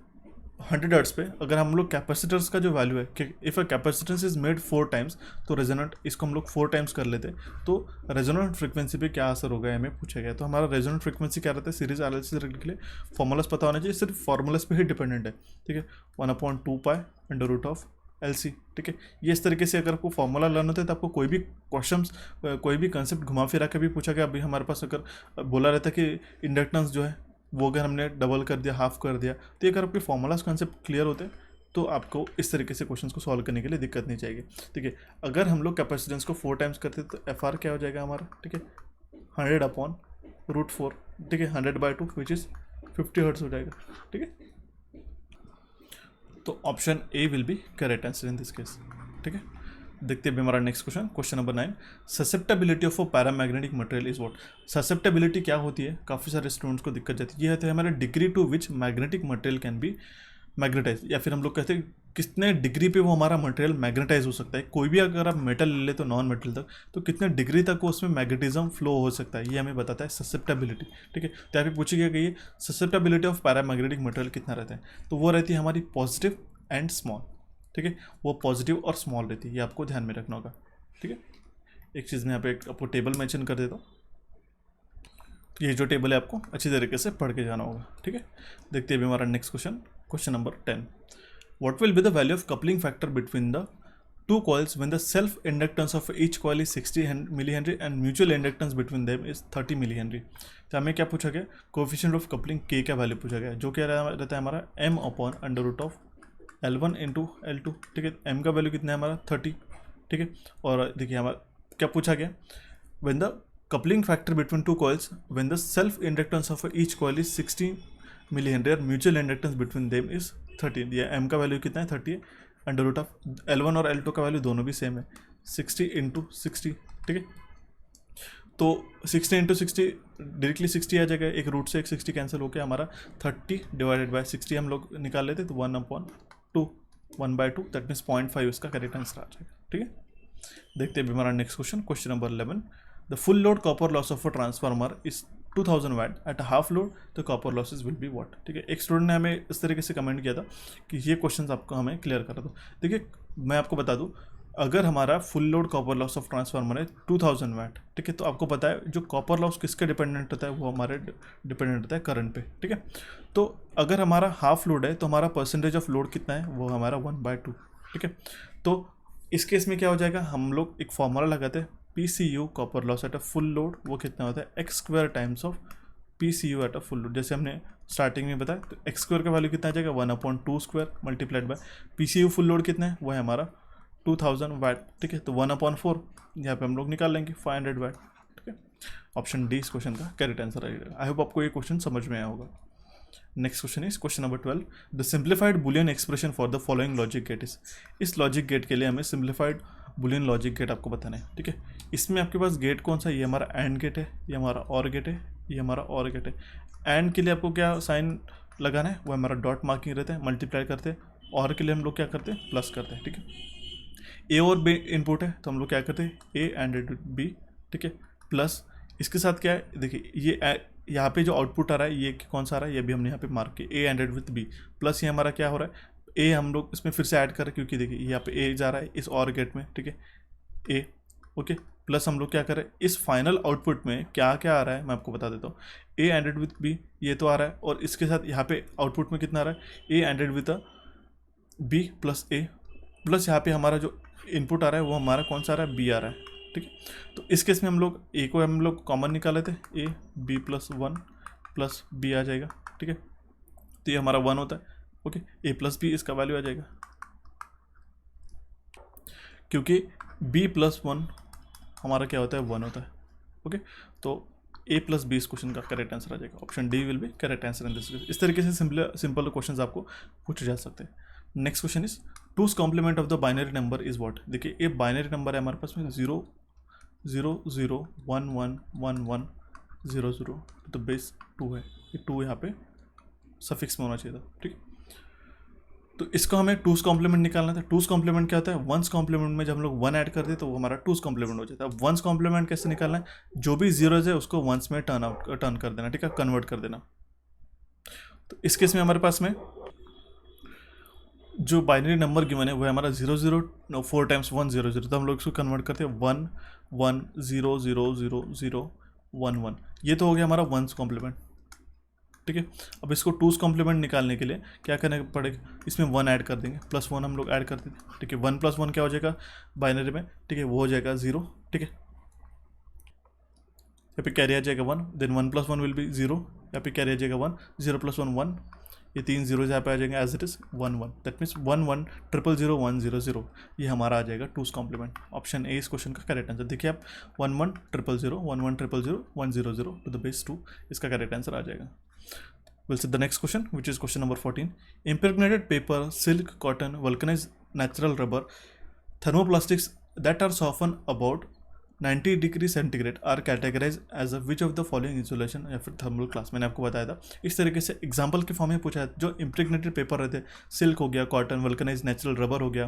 100 हर्ट्ज पे। अगर हम लोग कैपेसिटर्स का जो वैल्यू है कि if a capacitance is made 4 times, तो रेजोनेंट इसको हम लोग 4 टाइम्स कर लेते हैं, तो रेजोनेंट फ्रीक्वेंसी पे क्या असर होगा हमें पूछा गया। तो हमारा रेजोनेंट फ्रीक्वेंसी क्या रहता है सीरीज RLC सर्किट के लिए, फॉर्मूलास पता होना चाहिए, सिर्फ फॉर्मूलास पे ही डिपेंडेंट है, ठीक है। 1/2 pi under root of LC, ठीक है। ये इस तरीके से अगर आपको फॉर्मूला लर्न होता है तो आपको कोई भी क्वेश्चंस, कोई भी कंसेप्ट घुमा फिरा के भी पूछा गया। अभी हमारे पास अगर बोला रहता है कि इंडक्टेंस जो है वो अगर हमने डबल कर दिया, हाफ कर दिया, तो अगर आपके फॉर्मूलाज कॉन्सेप्ट क्लियर होते हैं तो आपको इस तरीके से क्वेश्चंस को सॉल्व करने के लिए दिक्कत नहीं चाहिए, ठीक है। अगर हम लोग कैपेसिटेंस को 4 टाइम्स करते तो FR क्या हो जाएगा हमारा, ठीक है, 100/√4, ठीक है, 100/2 विच इज़ 50 हर्ट्ज हो जाएगा, ठीक है। तो option A will be correct answer in this case, ठीक है। देखते हैं हमारा next question, question number 9। Susceptibility of a paramagnetic material is what. Susceptibility क्या होती है, काफ़ी सारे स्टूडेंट्स को दिक्कत जाती है। ये होता है हमारा degree to which magnetic material can be magnetize, या फिर हम लोग कहते हैं कितने डिग्री पे वो हमारा मटेरियल मैग्नेटाइज हो सकता है। कोई भी अगर आप मेटल ले ले तो नॉन मेटल तक, तो कितने डिग्री तक वो उसमें मैग्नेटिज्म फ्लो हो सकता है, ये हमें बताता है ससेप्टेबिलिटी, ठीक है। तो यहाँ पे पूछी गया कि ये ससेप्टेबिलिटी ऑफ पैरामैग्नेटिक मटेरियल कितना रहता है, तो वो रहती है हमारी पॉजिटिव एंड स्मॉल, ठीक है। वो पॉजिटिव और स्मॉल रहती है, ये आपको ध्यान में रखना होगा, ठीक है। एक चीज़ मैं यहाँ पे आपको टेबल मेंशन कर देता हूँ, ये जो टेबल है आपको अच्छी तरीके से पढ़ के जाना होगा, ठीक है। देखते हैं अभी हमारा next question, question number 10। What will be the value of coupling factor between the two coils when the self inductance of each coil is 60 milli henry and mutual inductance between them is 30 millihenry. तो हमें क्या पूछा गया, coefficient of coupling के का value पूछा गया, जो क्या रहता है हमारा m/√of L1 इंटू L2, ठीक है। m का वैल्यू कितना है हमारा 30, ठीक है। और देखिए हमारा क्या पूछा गया, when the coupling factor between two coils when the self inductance of each coil is 60 milli henry और mutual inductance between them is 30। ये m का वैल्यू कितना है 30 है, अंडर रूट ऑफ L1 और L2 का वैल्यू दोनों भी सेम है 60 × 60, ठीक है। तो 60 × 60 डायरेक्टली 60 आ जाएगा, एक रूट से एक 60 कैंसिल होकर हमारा 30/60 हम लोग निकाल लेते तो 1/2 1/2 दैट मीन्स 0.5 इसका करेक्ट आंसर आ जाएगा, ठीक है। देखते हैं हमारा next question, question number 11। The full load copper loss of a transformer is 2000 watt at half load the copper losses will be what, ठीक है। एक स्टूडेंट ने हमें इस तरीके से कमेंट किया था कि ये क्वेश्चन आपको हमें क्लियर करा दो। देखिए मैं आपको बता दूं, अगर हमारा full load copper loss of transformer है 2000 वाट, ठीक है, तो आपको पता है जो कॉपर लॉस किसके डिपेंडेंट होता है, वो हमारे डिपेंडेंट होता है करंट पे, ठीक है। तो अगर हमारा हाफ लोड है तो हमारा परसेंटेज ऑफ लोड कितना है, वो हमारा 1/2, ठीक है। तो इस केस में क्या हो जाएगा, हम लोग एक फॉर्मूला लगाते हैं PCU copper loss at a full load, वो कितना होता है x² times of PCU at a full load. जैसे हमने स्टार्टिंग में बताया तो x² का वैल्यू कितना आ जाएगा 1/2² multiplied by PCU full load कितना है, वो है हमारा 2000 वाट, ठीक है। तो 1/4 यहाँ पे हम लोग निकाल लेंगे 500 वाट, ठीक है। ऑप्शन डी इस क्वेश्चन का करेक्ट आंसर आएगा। आई होप आपको ये क्वेश्चन समझ में आया होगा। Next question is question number 12। The simplified Boolean expression for the following logic gate is. इस लॉजिक गेट के लिए हमें सिंप्लीफाइड बुलियन लॉजिक गेट आपको बताना है, ठीक है। इसमें आपके पास गेट कौन सा है, ये हमारा एंड गेट है, ये हमारा और गेट है, ये हमारा और गेट है। एंड के लिए आपको क्या साइन लगाना है, वो हमारा डॉट मार्किंग रहता है, मल्टीप्लाई करते हैं। और के लिए हम लोग क्या करते हैं, प्लस करते हैं, ठीक है। ए और बी इनपुट है तो हम लोग क्या करते हैं, ए एंडेड बी, ठीक है, प्लस इसके साथ क्या है, देखिए ये यहाँ पे जो आउटपुट आ रहा है ये कौन सा आ रहा है, ये भी हमने यहाँ पे मार्क किया, ए एंडेड विथ बी, प्लस ये हमारा क्या हो रहा है, ए हम लोग इसमें फिर से ऐड कर रहे हैं क्योंकि देखिए यहाँ पे ए जा रहा है इस और गेट में, ठीक है, ए, ओके, प्लस हम लोग क्या करें, इस फाइनल आउटपुट में क्या क्या आ रहा है मैं आपको बता देता हूँ। ए एंडेड विथ बी ये तो आ रहा है, और इसके साथ यहाँ पे आउटपुट में कितना आ रहा है, A ANDed with B plus A, plus यहाँ पे हमारा जो इनपुट आ रहा है वो हमारा कौन सा आ रहा है, बी आ रहा है, ठीक है। तो इस केस में हम लोग ए को हम लोग कॉमन निकाले थे, A B plus one plus B आ जाएगा, ठीक है। तो ये हमारा वन होता है, ओके, ए प्लस बी इसका वैल्यू आ जाएगा, क्योंकि बी प्लस वन हमारा क्या होता है, वन होता है, ओके। तो ए प्लस बी इस क्वेश्चन का करेक्ट आंसर आ जाएगा, option D will be correct answer in this. इस तरीके से सिंपल क्वेश्चन आपको पूछे जा सकते हैं। Next question is two's complement of the binary number is what. देखिए ये बाइनरी नंबर है हमारे पास में 0 0 0 1 1 1 1 0 0, तो बेस 2 है, ये 2 यहाँ पे सफिक्स में होना चाहिए था, ठीक है। तो इसको हमें टूज कॉम्प्लीमेंट निकालना था। टूज कॉम्प्लीमेंट क्या होता है, वंस कॉम्प्लीमेंट में जब हम लोग वन ऐड करते हैं तो वो हमारा टूज कॉम्प्लीमेंट हो जाता है। अब वंस कॉम्प्लीमेंट कैसे निकालना है, जो भी जीरोज है उसको वंस में टर्न कर देना, ठीक है, कन्वर्ट कर देना। तो इस केस में हमारे पास में जो बाइनरी नंबर गिवन है वो है हमारा 0 0 4 टाइम्स 1 0 0, तो हम लोग इसको कन्वर्ट करते हैं 1 1 0 0 0 0 1 1, ये तो हो गया हमारा वंस कॉम्प्लीमेंट, ठीक है। अब इसको टूज कॉम्प्लीमेंट निकालने के लिए क्या करने पड़ेगा, इसमें वन ऐड कर देंगे, प्लस वन हम लोग ऐड कर देंगे, ठीक है। 1 + 1 क्या हो जाएगा बाइनरी में, ठीक है, वो हो जाएगा 0, ठीक है। यहाँ पे कैरी आ जाएगा 1, देन 1 + 1 विल बी 0, यहाँ पे कैरी आ जाएगा 1, 0 + 1 1, ये 3 जीरोज यहाँ पे आ जाएंगे as it is 1 1, that means 1 1 0 0 1 0 0, ये हमारा आ जाएगा टूज कॉम्प्लीमेंट। ऑप्शन ए इस क्वेश्चन का करेक्ट आंसर। देखिए आप 1 1 0 0 1 1 0 0 1 0 0 टू द बेस 2, इसका करेक्ट आंसर आ जाएगा। We'll see the next question, which is question number 14. Impregnated paper, silk, cotton, vulcanized natural rubber, thermoplastics that are softened about 90 degree centigrade are categorize as a which of the following insulation या फिर thermal class. मैंने आपको बताया था इस तरीके से example के फॉर्म में पूछा है। जो इम्प्रेग्नेटेड पेपर रहते हैं, सिल्क हो गया, कॉटन, वल्कनाइज नेचुरल रबर हो गया,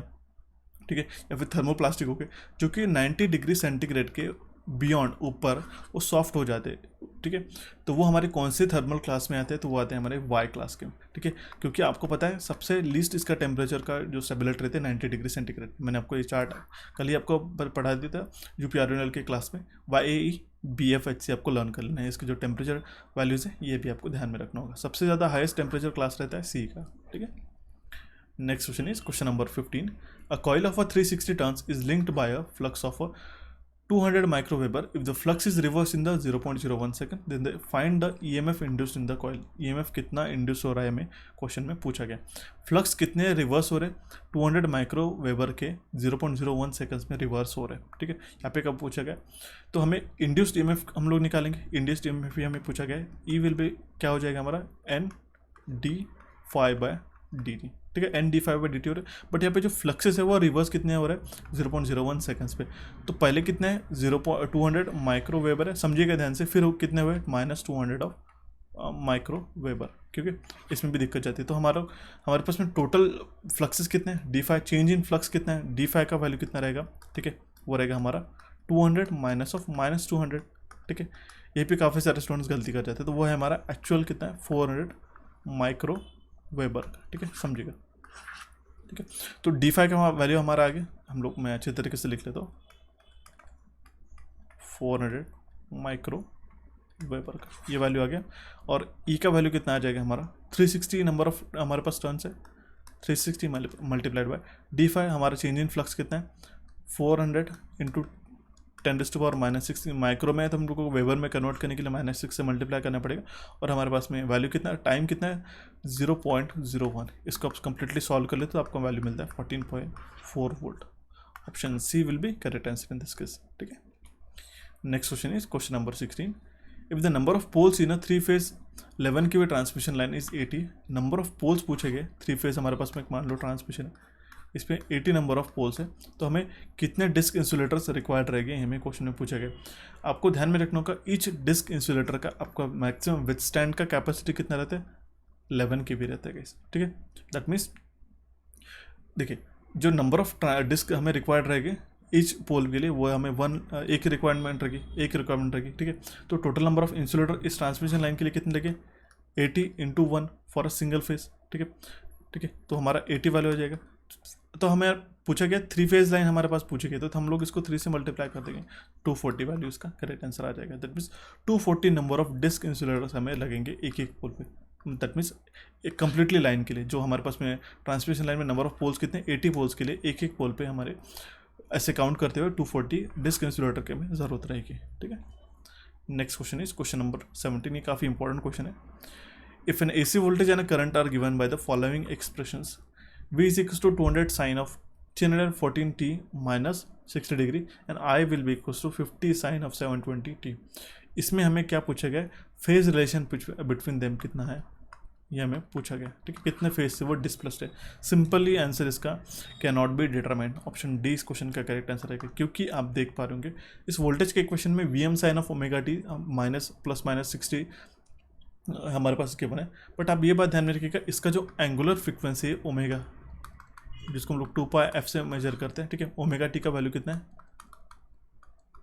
ठीक है, या फिर थर्मोप्लास्टिक हो गए, जो कि 90 डिग्री सेंटीग्रेड के बियॉन्ड ऊपर वो सॉफ्ट हो जाते हैं, ठीक है। तो वो हमारे कौन से थर्मल क्लास में आते हैं, तो वो आते हैं हमारे वाई क्लास के, ठीक है। क्योंकि आपको पता है सबसे लीस्ट इसका टेम्परेचर का जो स्टेबिलिटी रहते हैं 90 डिग्री सेंटीग्रेड। मैंने आपको ये चार्ट कल ही आपको पढ़ा दिया था UPRUNL के क्लास में। YAE BFH से आपको लर्न कर लेना है। इसके जो टेम्परेचर वैल्यूज़ है ये भी आपको ध्यान में रखना होगा। सबसे ज़्यादा हाईएस्ट टेम्परेचर क्लास रहता है C का, ठीक है। Next question is question number 15. A coil of a 360 turns is linked by a flux of a 200 microweber. If the flux is reversed in the 0.01 second, then they find the EMF induced in the coil. EMF कितना induce हो रहा है हमें question में पूछा गया। Flux कितने reverse हो रहे, 200 माइक्रोवेबर के 0.01 सेकंड्स में रिवर्स हो रहे हैं, ठीक है। यहाँ पे कब पूछा गया, तो हमें इंड्यूस्ड EMF हम लोग निकालेंगे। इंड्यूस्ड EMF भी हमें पूछा गया है। ई विल बी क्या हो जाएगा हमारा NdΦ/dt, ठीक है, NdΦ/dt हो रहा है। बट यहाँ पे जो फ्लक्सेस है वो रिवर्स कितने हो रहे हैं 0.01 सेकंड्स पे। तो पहले कितने हैं 200 माइक्रोवेबर है, समझिएगा ध्यान से। फिर कितने हुए -200 ऑफ माइक्रोवेबर, क्योंकि इसमें भी दिक्कत जाती है। तो हमारे पास में टोटल फ्लक्सेस कितने हैं, dφ चेंज इन फ्लक्स कितना है, dφ का वैल्यू कितना रहेगा, ठीक है, वो रहेगा हमारा 200 -200, ठीक है। ये भी काफ़ी सारे स्टूडेंट्स गलती कर जाते हैं। तो वो है हमारा एक्चुअल कितना है 400 माइक्रोवेबर, ठीक है, समझिएगा, ठीक है। तो dφ का वैल्यू हमारा आगे हम लोग, मैं अच्छे तरीके से लिख लेता हूँ, 400 माइक्रोवेबर का ये वैल्यू आ गया। और E का वैल्यू कितना आ जाएगा हमारा 360 नंबर ऑफ हमारे पास टर्न्स है, 360 मल्टीप्लाइड बाय dφ हमारा चेंज इन फ्लक्स कितना है 400 इंटू 10⁻⁻6 माइक्रो में है, तो हम लोग को वेबर में कन्वर्ट करने के लिए -6 से मल्टीप्लाई करना पड़ेगा। और हमारे पास में वैल्यू कितना है, टाइम कितना है 0.01। इसको आप कंप्लीटली सॉल्व कर ले तो आपको वैल्यू मिलता है 14.4 volt. Option C will be correct answer in this case, ठीक है। Next question is question number 16. If the number of poles in a 3-phase 11 kV transmission line is 80, number of poles पूछे गए 3 phase हमारे पास में मान लो transmission है, इसमें 80 नंबर ऑफ पोल्स है, तो हमें कितने डिस्क इंसुलेटर्स रिक्वायर्ड रहेंगे, हमें क्वेश्चन में पूछा गया। आपको ध्यान में रखना होगा ईच डिस्क इंसुलेटर का आपका मैक्सिमम विथस्टैंड का कैपेसिटी कितना रहता है, 11 के भी रहता है गाइस, ठीक है। दैट मीन्स देखिए जो नंबर ऑफ डिस्क हमें रिक्वायर्ड रहेंगे ईच पोल के लिए वो हमें एक रिक्वायरमेंट रहेगी, ठीक है। तो टोटल नंबर ऑफ इंसुलेटर इस ट्रांसमिशन लाइन के लिए कितने लगे, 80 × 1 फॉर अ सिंगल फेज, ठीक है। तो हमारा 80 वैल्यू हो जाएगा। तो हमें पूछा गया 3 फेज लाइन हमारे पास पूछी गई, तो हम लोग इसको 3 से मल्टीप्लाई कर देंगे, 240 वैल्यू इसका करेक्ट आंसर आ जाएगा। That means 240 number of disc insulators हमें लगेंगे एक पोल पे। दैट मीन्स एक कम्प्लीटली लाइन के लिए जो हमारे पास में ट्रांसमिशन लाइन में नंबर ऑफ पोल्स कितने, 80 पोल्स के लिए एक पोल पे हमारे ऐसे काउंट करते हुए 240 डिस्क इंसुलेटर के में ज़रूरत रहेगी, ठीक है। Next question is question number 17। ये काफ़ी इंपॉर्टेंट क्वेश्चन है। If an AC voltage and a current are given by the following expressions, V is equals to 200 sin of 314t minus 60 degree and I will be equals to 50 sin of 720t। इसमें हमें क्या पूछा गया, phase relation between them कितना है, ये हमें पूछा गया, ठीक है। कितने फेज से वो डिस्प्लेस्ड है। सिंपली आंसर इसका can not be determined, option D इस क्वेश्चन का करेक्ट आंसर है, क्योंकि आप देख पा रहे होंगे इस वोल्टेज के इक्वेशन में Vm sin of omega t minus plus minus 60 हमारे पास गिवन है। बट आप ये बात ध्यान में रखिएगा, इसका जो एंगुलर फ्रिक्वेंसी है ओमेगा, जिसको हम लोग 2πf से मेजर करते हैं, ठीक है। ओमेगा टी का वैल्यू कितना है,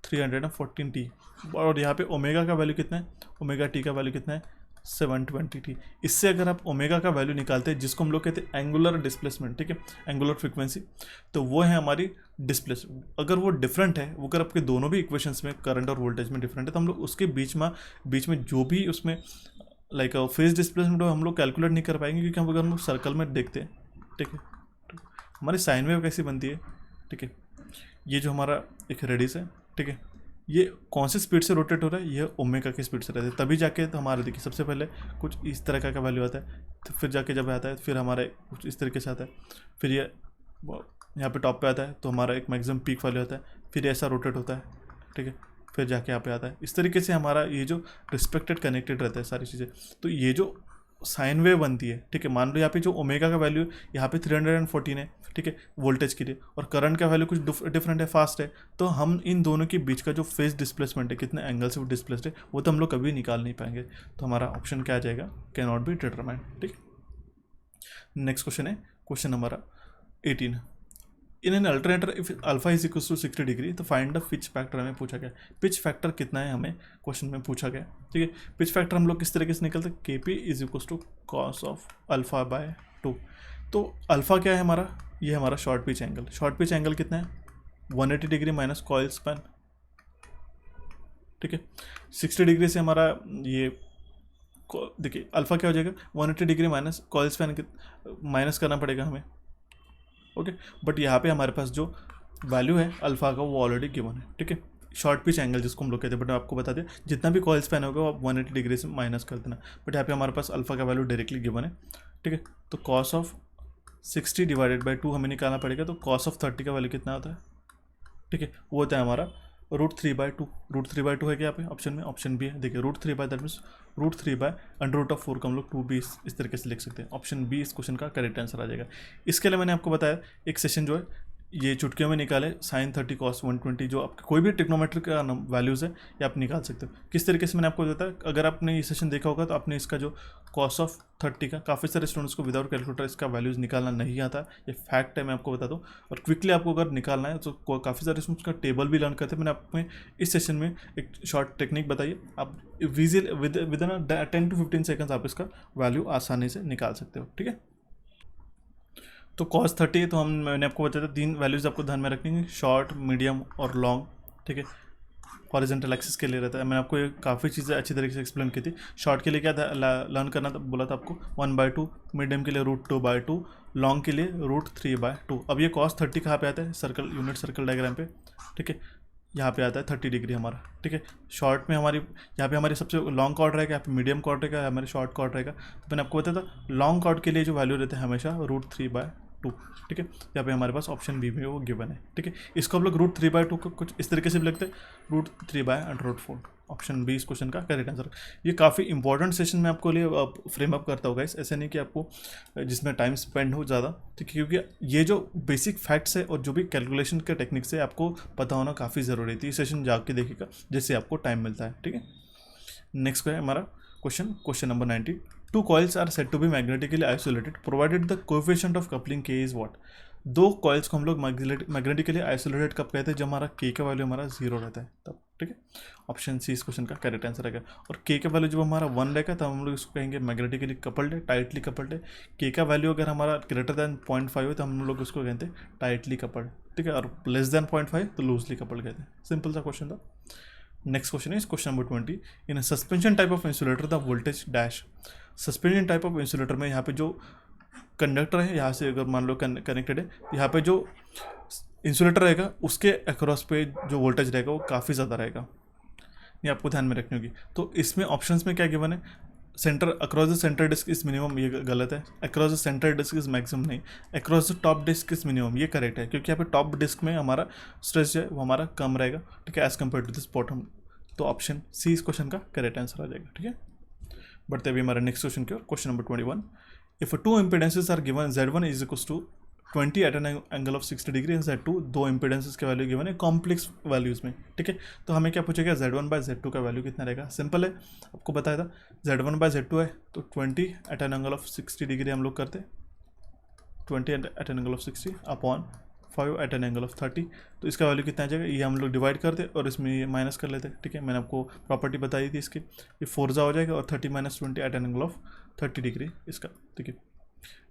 314t, और यहाँ पे ओमेगा का वैल्यू कितना है, ओमेगा टी का वैल्यू कितना है, 720t। इससे अगर आप ओमेगा का वैल्यू निकालते हैं, जिसको हम लोग कहते हैं एंगुलर डिस्प्लेसमेंट, ठीक है, एंगुलर फ्रिक्वेंसी, तो वो है हमारी डिस्प्लेसमेंट। अगर वो डिफरेंट है, वो अगर आपके दोनों भी इक्वेशंस में करंट और वोल्टेज में डिफरेंट है, तो हम लोग उसके बीच में जो भी उसमें लाइक फेज डिस्प्लेसमेंट हम लोग कैलकुलेट नहीं कर पाएंगे, क्योंकि हम अगर हम लोग सर्कल में देखते हैं, ठीक है, हमारी साइन वेव कैसी बनती है, ठीक है। ये जो हमारा एक रेडियस है, ठीक है, ये कौन सी स्पीड से रोटेट हो रहा है, ये ओमेगा की स्पीड से रहता है, तभी जाके तो हमारे देखिए सबसे पहले कुछ इस तरह का वैल्यू आता है, तो फिर जाके जब आता है फिर हमारे कुछ इस तरीके से आता है, फिर ये यहाँ पे टॉप पे आता है तो हमारा एक मैक्सिमम पीक वैल्यू आता है, फिर ऐसा रोटेट होता है, ठीक है, फिर जाके यहाँ पे आता है। इस तरीके से हमारा ये जो रिस्पेक्टेड कनेक्टेड रहता है सारी चीज़ें। तो ये जो साइन वेव बनती है, ठीक है, मान लो यहाँ पे जो ओमेगा का वैल्यू यहाँ पे 314 है, ठीक है, वोल्टेज के लिए, और करंट का वैल्यू कुछ डिफरेंट है, फास्ट है, तो हम इन दोनों के बीच का जो फेज डिस्प्लेसमेंट है, कितने एंगल से वो डिस्प्लेस्ड है, वो तो हम लोग कभी निकाल नहीं पाएंगे। तो हमारा ऑप्शन क्या आ जाएगा, कैन नॉट बी डिटरमाइंड, ठीक। नेक्स्ट क्वेश्चन है question number 18। In an alternator if alpha is equal to 60 degree, तो फाइंड द पिच फैक्टर हमें पूछा गया। पिच फैक्टर कितना है हमें क्वेश्चन में पूछा गया, ठीक है। पिच फैक्टर हम लोग किस तरीके से निकलते हैं, KP is equal to cos of alpha by 2। तो अल्फा क्या है हमारा, ये हमारा short pitch angle. Short pitch angle कितना है, 180 डिग्री माइनस कॉइल स्पैन, ठीक है। 60 डिग्री से हमारा ये देखिए अल्फा क्या हो जाएगा, 180 degree minus coil span minus करना पड़ेगा हमें, ओके। बट यहाँ पे हमारे पास जो वैल्यू है अल्फा का वो ऑलरेडी गिवन है, ठीक है। शॉर्ट पिच एंगल जिसको हम लोग कहते हैं, बट आपको बता दें जितना भी कॉइल स्पैन होगा वो आप 180 डिग्री से माइनस कर देना। बट यहाँ पे हमारे पास अल्फा का वैल्यू डायरेक्टली गिवन है, ठीक है। तो कॉस ऑफ 60 डिवाइडेड बाई 2 हमें निकालना पड़ेगा। तो कॉस ऑफ 30 का वैल्यू कितना होता है, ठीक है, वो होता है हमारा √3/2। √3/2 है क्या यहाँ पे ऑप्शन में, ऑप्शन बी है। देखिए √3/, दैट मीन्स √3/√4 को हम लोग 2b इस तरीके से लिख सकते हैं। ऑप्शन बी इस क्वेश्चन का करेक्ट आंसर आ जाएगा। इसके लिए मैंने आपको बताया एक सेशन जो है ये चुटकियों में निकाले, sin 30 cos 120, जो आपके कोई भी ट्रिग्नोमेट्रिक का वैल्यूज़ है ये आप निकाल सकते हो। किस तरीके से मैंने आपको बताया, अगर आपने ये सेशन देखा होगा तो आपने इसका जो cos ऑफ 30 का, काफ़ी सारे स्टूडेंट्स को विदाउट कैलकुलेटर इसका वैल्यूज़ निकालना नहीं आता, ये फैक्ट है, मैं आपको बता दूँ। और क्विकली आपको अगर निकालना है तो काफ़ी सारे स्टूडेंट्स का टेबल भी लर्न करते हैं। मैंने आपको इस सेशन में एक शॉर्ट टेक्निक बताइए, आप विद इन 10 to 15 सेकेंड्स आप इसका वैल्यू आसानी से निकाल सकते हो, ठीक है। तो cos 30 तो मैंने आपको बताया था 3 वैल्यूज़ आपको ध्यान में रखनी है, शॉर्ट, मीडियम और लॉन्ग, ठीक है। हॉरिजॉन्टल एक्सिस के लिए रहता है। मैंने आपको ये काफ़ी चीज़ें अच्छी तरीके से एक्सप्लेन की थी। शॉर्ट के लिए क्या था, लर्न करना था, बोला था आपको 1/2, मीडियम के लिए √2/2, लॉन्ग के लिए √3/2। अब ये cos 30 कहाँ पे आता है, सर्कल, यूनिट सर्कल डायग्राम पे, ठीक है, यहाँ पे आता है 30 डिग्री हमारा, ठीक है। शॉर्ट में हमारी यहाँ पे हमारी सबसे लॉन्ग कॉर्ड रहेगा, यहाँ पे मीडियम कॉर्ड रहेगा, हमारे शॉर्ट कॉर्ड रहेगा। तो मैंने आपको बताया था लॉन्ग कॉर्ड के लिए जो वैल्यू रहता है हमेशा √3/2 2, ठीक है। यहाँ पे हमारे पास ऑप्शन बी में वो गिवन है, ठीक है। इसको हम लोग √3/2 को कुछ इस तरीके से भी लिखते हैं, √3/√4। ऑप्शन बी इस क्वेश्चन का करेक्ट आंसर। ये काफ़ी इंपॉर्टेंट सेशन में आपको लिए फ्रेम अप करता होगा, ऐसा नहीं कि आपको जिसमें टाइम स्पेंड हो ज़्यादा, ठीक है, क्योंकि ये जो बेसिक फैक्ट्स है और जो भी कैलकुलेशन के टेक्निक्स है आपको पता होना काफ़ी ज़रूरी थी। ये सेशन जाके देखिएगा जिससे आपको टाइम मिलता है, ठीक है। नेक्स्ट है हमारा question number 90। Two coils are said to be magnetically isolated provided the coefficient of coupling K is what. दो कॉइल्स को हम लोग मैग्नेटिकली आइसोलेटेड कब कहते हैं, जब हमारा के का वैल्यू हमारा 0 रहता है तब, ठीक है। ऑप्शन सी इस क्वेश्चन का करेक्ट आंसर रहेगा। और के का वैल्यू जब हमारा 1 रहेगा तब हम लोग इसको कहेंगे मैग्नेटिकली कपल्ड है, टाइटली कपल्ड है। के का वैल्यू अगर हमारा ग्रेटर देन 0.5 हो तो हम लोग उसको कहते हैं टाइटली कपल्ड, ठीक है। और लेस देन 0.5 तो लूजली कपल्ड कहते हैं। सिंपल सा क्वेश्चन था। Next question is question number 20। In suspension type of insulator the voltage dash. Suspension type of insulator में यहाँ पे जो कंडक्टर है, यहाँ से अगर मान लो कनेक्टेड है, यहाँ पे जो इंसुलेटर रहेगा उसके अक्रॉस पे जो वोल्टेज रहेगा वो काफ़ी ज़्यादा रहेगा, ये आपको ध्यान में रखनी होगी। तो इसमें ऑप्शंस में क्या गिवन है, centre across the centre disc is minimum, ये गलत है। Across the centre disc is maximum नहीं, across the top disc is minimum, ये करेक्ट है, क्योंकि यहाँ पे टॉप डिस्क में हमारा स्ट्रेस जो है वो हमारा कम रहेगा, ठीक है, as compare to this bottom. तो ऑप्शन सी इस क्वेश्चन का करेक्ट आंसर आ जाएगा, ठीक है। बढ़ते अभी हमारे नेक्स्ट क्वेश्चन की ओर। Question number 21। If two impedances are given Z1 is equal to 20 at an angle of 60 degree and Z2, दो इंपिडेंसेस के वैल्यू गिवन है कॉम्प्लेक्स वैल्यूज में, ठीक है। तो हमें क्या पूछेगा, Z1/Z2 का वैल्यू कितना रहेगा। सिंपल है, आपको बताया था Z1/Z2 है तो 20 at an angle of 60 degree हम लोग करते, 20 at an angle of 60 upon 5 at an angle of 30। तो इसका वैल्यू कितना आ जाएगा, ये हम लोग डिवाइड करते और इसमें ये माइनस कर लेते, ठीक है। मैंने आपको प्रॉपर्टी बताई थी इसकी, ये 4 हो जाएगा और 30 - 20 at an angle of 30 degree इसका, ठीक है,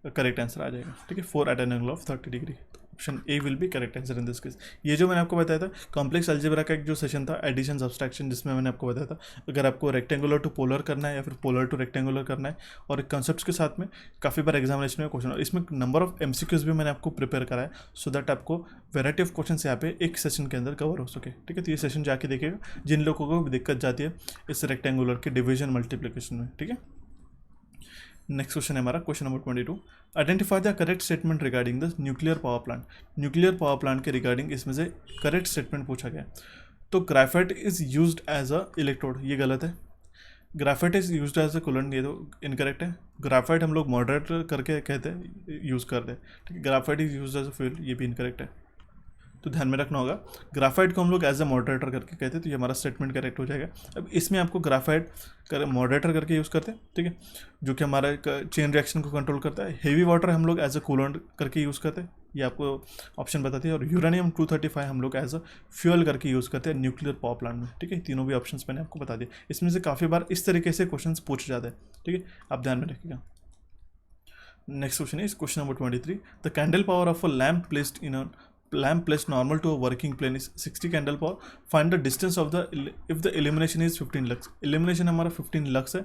करेक्ट आंसर आ जाएगा, ठीक है। 4 at an angle of 30 degree. Option A will be correct answer in this case. ये जो मैंने आपको बताया था कॉम्प्लेक्स अलजेब्रा का एक जो सेशन था एडिशन सब्सट्रैक्शन, जिसमें मैंने आपको बताया था अगर आपको रेक्टेंगुलर टू पोलर करना है या फिर पोलर टू रेक्टेंगुलर करना है, और कंसेप्ट के साथ में काफ़ी बार एग्जामिनेशन में क्वेश्चन, इसमें नंबर ऑफ MCQs भी मैंने आपको प्रिपेयर करा है सो दैट आपको वेराइटी ऑफ क्वेश्चन यहाँ पे एक सेशन के अंदर कवर हो सके, ठीक है। तो ये सेशन जाके देखिएगा जिन लोगों को दिक्कत जाती है इस रेक्टेंगुलर के डिवीजन मल्टीप्लिकेशन में, ठीक है। नेक्स्ट क्वेश्चन है हमारा question number 22। Identify the correct statement regarding the nuclear power plant. Nuclear power plant के रिगार्डिंग इसमें से करेक्ट स्टेटमेंट पूछा गया। तो graphite is used as a electrode, ये गलत है। Graphite is used as a coolant, ये तो इनकरेक्ट है। ग्राफाइट हम लोग मॉडरेटर करके कहते हैं, यूज़ करते हैं, ठीक है। Graphite is used as a fuel, ये भी इनकरेक्ट है, तो ध्यान में रखना होगा। ग्राफाइट को हम लोग एज अ मॉडरेटर करके कहते हैं, तो ये हमारा स्टेटमेंट करेक्ट हो जाएगा। अब इसमें आपको ग्राफाइट मॉडरेटर करके यूज़ करते हैं, ठीक है, जो कि हमारा चेन रिएक्शन को कंट्रोल करता है। हेवी वाटर हम लोग एज अ कूलेंट करके यूज़ करते हैं, ये आपको ऑप्शन बताती है। और यूरेनियम 235 हम लोग एज अ फ्यूल करके यूज़ करते हैं न्यूक्लियर पावर प्लांट में, ठीक है। तीनों भी ऑप्शन मैंने आपको बता दिए। इसमें से काफ़ी बार इस तरीके से क्वेश्चन पूछे जाते हैं, ठीक है, आप ध्यान में रखिएगा। Next question is question number 23। The candle power of a lamp placed in a lamp placed normal to a working plane is 60 candle power. Find the distance of the if the illumination is 15 lux. illumination हमारा 15 lux है,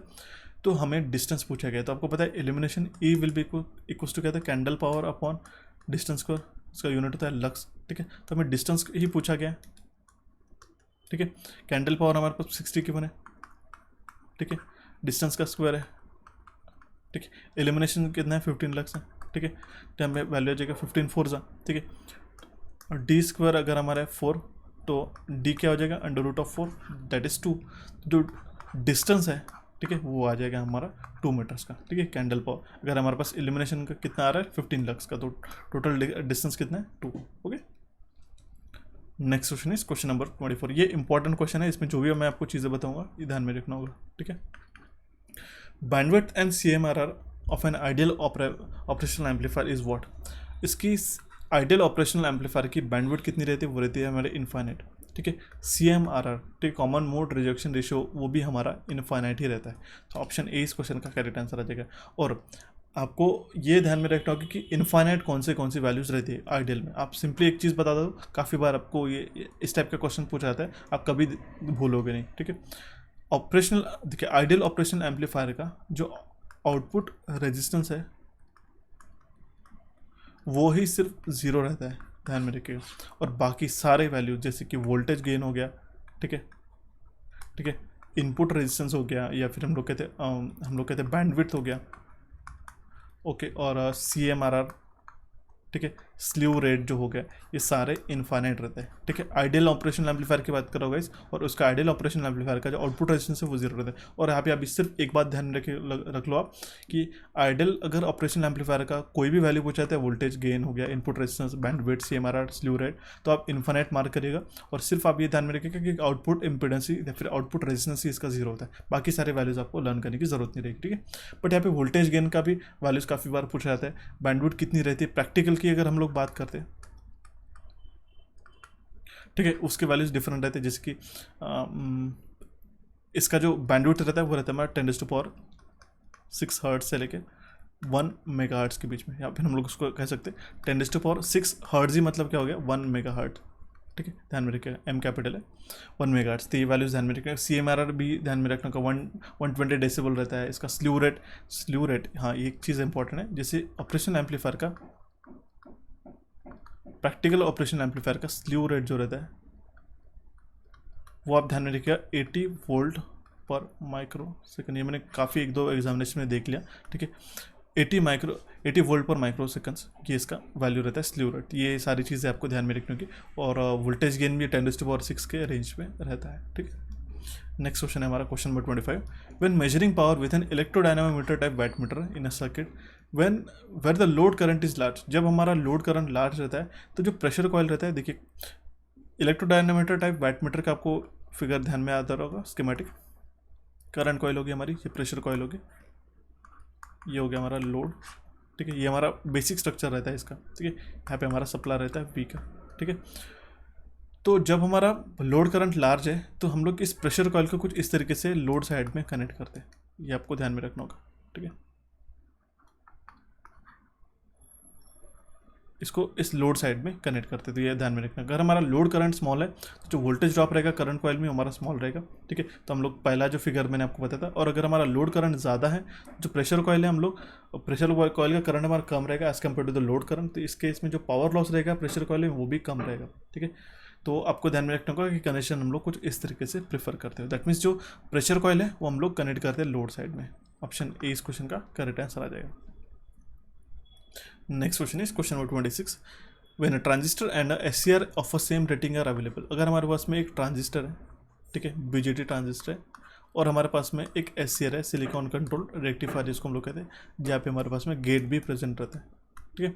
तो हमें distance पूछा गया। तो आपको पता है illumination E will be equal to कहते हैं candle power upon distance square, इसका यूनिट होता है लक्स, ठीक है। तो हमें डिस्टेंस ही पूछा गया, ठीक है। कैंडल पावर हमारे पास 60 की बने, ठीक है, डिस्टेंस का स्क्वायर है, ठीक है। illumination कितना है, 15 लक्स है, ठीक है। तो हमें वैल्यू आ जाएगा 15 4 ठीक है। और डी स्क्वायर अगर हमारा है 4 तो डी क्या हो जाएगा, √4 दैट इज़ 2। जो डिस्टेंस है, ठीक है, वो आ जाएगा हमारा 2 मीटर्स का, ठीक है। कैंडल पावर अगर हमारे पास इल्यूमिनेशन का कितना आ रहा है 15 लक्स का, तो टोटल डिस्टेंस कितना है 2, okay. Next question is question number 24। ये इंपॉर्टेंट क्वेश्चन है, इसमें जो भी मैं आपको चीज़ें बताऊंगा ये ध्यान में रखना होगा, ठीक है। Bandwidth and CMRR of an ideal operational amplifier is what. इसकी आइडियल ऑपरेशनल एम्पलीफायर की बैंडविड्थ कितनी रहती है, वो रहती है हमारे इनफाइनाइट, ठीक है। CMRR, ठीक है, कॉमन मोड रिजेक्शन रेशियो, वो भी हमारा इनफाइनाइट ही रहता है। तो ऑप्शन ए इस क्वेश्चन का करेक्ट आंसर आ जाएगा। और आपको ये ध्यान में रखना होगा कि इनफाइनाइट कौन सी वैल्यूज़ रहती है आइडियल में। आप सिंपली एक चीज़ बता दो, काफ़ी बार आपको ये इस टाइप का क्वेश्चन पूछा जाता है, आप कभी भूलोगे नहीं, ठीक है। ऑपरेशनल देखिए, आइडियल ऑपरेशनल एम्पलीफायर का जो आउटपुट रेजिस्टेंस है वो ही सिर्फ 0 रहता है, ध्यान में रखिएगा। और बाकी सारे वैल्यू जैसे कि वोल्टेज गेन हो गया, ठीक है, ठीक है, इनपुट रेजिस्टेंस हो गया, या फिर हम लोग कहते हैं बैंडविड्थ हो गया, ओके, और CMRR ठीक है, स्लीव रेट जो हो गया, ये सारे इनफाइनाइट रहते हैं। ठीक है, आइडियल ऑपरेशनल एम्पलीफायर की बात कर रहा हूँ गाइस, और उसका आइडियल ऑपरेशनल एम्पलीफायर का जो आउटपुट रेजिस्टेंस है वो जीरो रहता है। और यहाँ पे अभी सिर्फ एक बात ध्यान में रख लो आप कि आइडियल अगर ऑपरेशनल एम्पलीफायर का कोई भी वैल्यू पूछा है, वोल्टेज गेन हो गया, input resistance, bandwidth, CMRR, slew rate, तो आप इनफाइनाइट मार्क करिएगा। और सिर्फ आप ये ध्यान में रखिएगा कि आउटपुट इंपेडेंस या फिर आउटपुट रेजिस्टेंस ही इसका जीरो होता है, बाकी सारे वैल्यूज आपको लर्न करने की जरूरत नहीं रहेगी। ठीक है, बट यहाँ पे वोल्टेज गेन का भी वैल्यूज काफ़ी बार पूछा जाता है, बैंडविड्थ कितनी रहती है, प्रैक्टिकल की अगर हम लोग बात करते हैं, ठीक है, उसके वैल्यूज डिफरेंट रहते हैं। जैसे कि इसका जो बैंडविड्थ रहता है वो रहता है हमारा 10⁻6 हर्ट्ज से लेके 1 मेगाहर्ट्ज के बीच में, या फिर हम लोग उसको कह सकते हैं 10⁻6 हर्ट्ज ही मतलब क्या हो गया 1 मेगाहर्ट्ज। ठीक है, ध्यान में रखिएगा, एम कैपिटल है, 1 मेगाहर्ट्ज, तो ये वैल्यूज ध्यान में रखिएगा। CMRR भी ध्यान में रखने का 120 डेसिबल रहता है। इसका स्लीव रेट, हाँ ये एक चीज़ इंपॉर्टेंट है, जैसे ऑपरेशनल एम्पलीफायर का, प्रैक्टिकल ऑपरेशनल एम्पलीफायर का स्लीव रेट जो रहता है वो आप ध्यान में रखिएगा 80 वोल्ट पर माइक्रो सेकंड। ये मैंने काफ़ी 1-2 एग्जामिनेशन में देख लिया। ठीक है, 80 वोल्ट पर माइक्रो सेकंड्स ये इसका वैल्यू रहता है स्लीव रेट। ये सारी चीज़ें आपको ध्यान में रखने की, और वोल्टेज गेन भी 10⁻6 के रेंज में रहता है। ठीक है, नेक्स्ट क्वेश्चन है हमारा question number 25। When measuring power with an electrodynamometer type wattmeter in a circuit when where the load current is large, जब हमारा लोड करंट लार्ज रहता है तो जो प्रेशर कॉइल रहता है, देखिए इलेक्ट्रोडायनामोमीटर टाइप वैटमीटर का आपको फिगर ध्यान में आता होगा, स्कीमेटिक, करंट कॉइल होगी हमारी, ये प्रेशर कॉइल होगी, ये हो गया हमारा लोड। ठीक है, ये हमारा बेसिक स्ट्रक्चर रहता है इसका। ठीक है, यहाँ पे हमारा सप्लाई रहता है V का। ठीक है, तो जब हमारा लोड करंट लार्ज है तो हम लोग इस प्रेशर कॉइल को कुछ इस तरीके से लोड साइड में कनेक्ट करते हैं, ये आपको ध्यान में रखना होगा। ठीक है, इसको इस लोड साइड में कनेक्ट करते, तो ये ध्यान में रखना। अगर हमारा लोड करंट स्मॉल है तो जो वोल्टेज ड्रॉप रहेगा करंट कॉइल में हमारा स्मॉल रहेगा। ठीक है, तो हम लोग पहला जो फिगर मैंने आपको बताया था, और अगर हमारा लोड करंट ज़्यादा है, जो प्रेशर कॉइल है, हम लोग प्रेशर कॉइल का करंट हमारा कम रहेगा as compare to the load current, तो इस केस में जो पावर लॉस रहेगा प्रेशर कॉइल में वो भी कम रहेगा। ठीक है, तो आपको ध्यान में रखना होगा कि कनेक्शन हम लोग कुछ इस तरीके से प्रेफर करते हैं। दैट मीन्स जो प्रेशर कॉइल है वो हम लोग कनेक्ट करते हैं लोड साइड में। ऑप्शन ए इस क्वेश्चन का करेक्ट आंसर आ जाएगा। Next question is question number 26। When a transistor and a SCR of a same rating are available, अगर हमारे पास में एक ट्रांजिस्टर है, ठीक है, BJT ट्रांजिस्टर है, और हमारे पास में एक SCR है, सिलिकॉन कंट्रोल रेक्टिफायर जिसको हम लोग कहते हैं, जहाँ पे हमारे पास में गेट भी प्रेजेंट रहता है। ठीक है,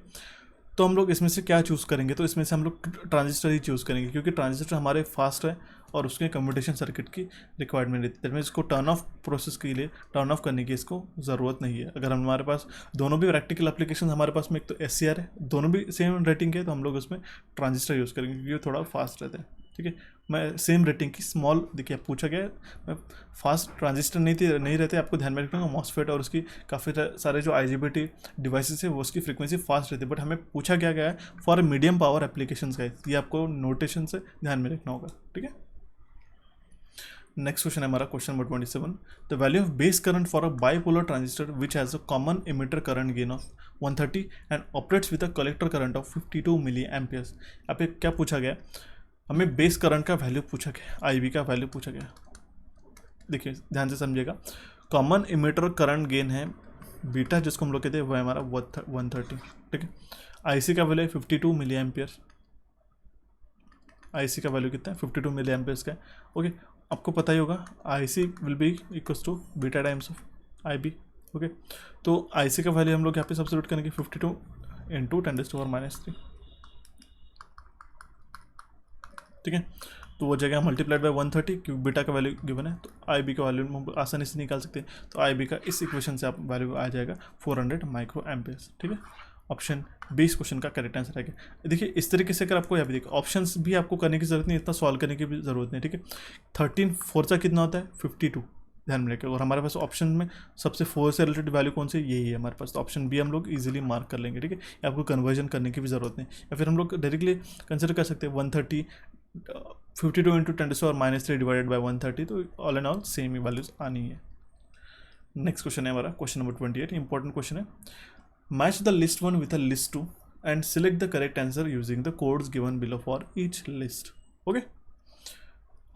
तो हम लोग इसमें से क्या चूज़ करेंगे, तो इसमें से हम लोग ट्रांजिस्टर ही चूज़ करेंगे, क्योंकि ट्रांजिस्टर हमारे फास्ट है और उसके कम्यूटेशन सर्किट की रिक्वायरमेंट रहती है। दैट मीन्स इसको टर्न ऑफ प्रोसेस के लिए, टर्न ऑफ करने की इसको ज़रूरत नहीं है। अगर हमारे पास दोनों भी प्रैक्टिकल एप्लीकेशन हमारे पास में एक तो SCR है, दोनों भी सेम रेटिंग के, तो हम लोग उसमें ट्रांजिस्टर यूज़ करेंगे क्योंकि वो थोड़ा फास्ट रहता है। ठीक है, मैं सेम रेटिंग की स्मॉल, देखिए आप पूछा गया है, फास्ट ट्रांजिस्टर नहीं रहते, आपको ध्यान में रखना। मॉसफेट और उसकी काफ़ी सारे जो IGBT डिवाइसेस है वो उसकी फ्रीक्वेंसी फास्ट रहती है, बट हमें पूछा गया है फॉर मीडियम पावर एप्लीकेशंस का, ये आपको नोटेशन से ध्यान में रखना होगा। ठीक है, नेक्स्ट क्वेश्चन है हमारा question number 27। The value of base current for a bipolar transistor which has a common emitter current gain of 130 and operates with a collector current of 52 milliamperes. यहाँ पे क्या पूछा गया, हमें बेस करंट का value पूछा गया, IB का वैल्यू पूछा गया। देखिए ध्यान से समझिएगा, कॉमन इमिटर करंट गेन है बीटा, जिसको हम लोग कहते हैं वो है हमारा 130। ठीक है, IC का वैल्यू 52 मिली एम्पियर, IC का वैल्यू कितना है 52 मिली एम्पियर्स का है। ओके, आपको पता ही होगा IC will be equals to beta times of IB। Okay, तो IC का वैल्यू हम लोग यहाँ पे सब्स्टिट्यूट करेंगे 52 इंटू 10⁻⁻3। ठीक है, तो वो जगह मल्टीप्लाइड बाय 130, क्योंकि बीटा का वैल्यू गिवन है, तो IB का वैल्यू हम आसानी से निकाल सकते हैं। तो IB का इस इक्वेशन से आप वैल्यू आ जाएगा 400 माइक्रो एम्पियर्स। ठीक है, ऑप्शन 20 क्वेश्चन का करेक्ट आंसर है। देखिए इस तरीके से अगर आपको यहाँ पे देखिए ऑप्शंस भी आपको करने की जरूरत नहीं, इतना सॉल्व करने की भी जरूरत नहीं। ठीक है, 13 4 का कितना होता है 52, ध्यान में रखें। और हमारे पास ऑप्शन में सबसे 4 से रिलेटेड वैल्यू कौन सी, यही है हमारे पास, तो ऑप्शन बी हम लोग इजीली मार्क कर लेंगे। ठीक है, आपको कन्वर्जन करने की भी जरूरत नहीं, या फिर हम लोग डायरेक्टली कंसिडर कर सकते हैं 130 52 इंटू 10⁻³ डिवाइडेड बाई 130, तो all and all same he values आनी है। नेक्स्ट क्वेश्चन है हमारा क्वेश्चन नंबर 28, इंपॉर्टेंट क्वेश्चन है। Match the list 1 with a list 2 and select the correct answer using the codes given below for each list. Okay,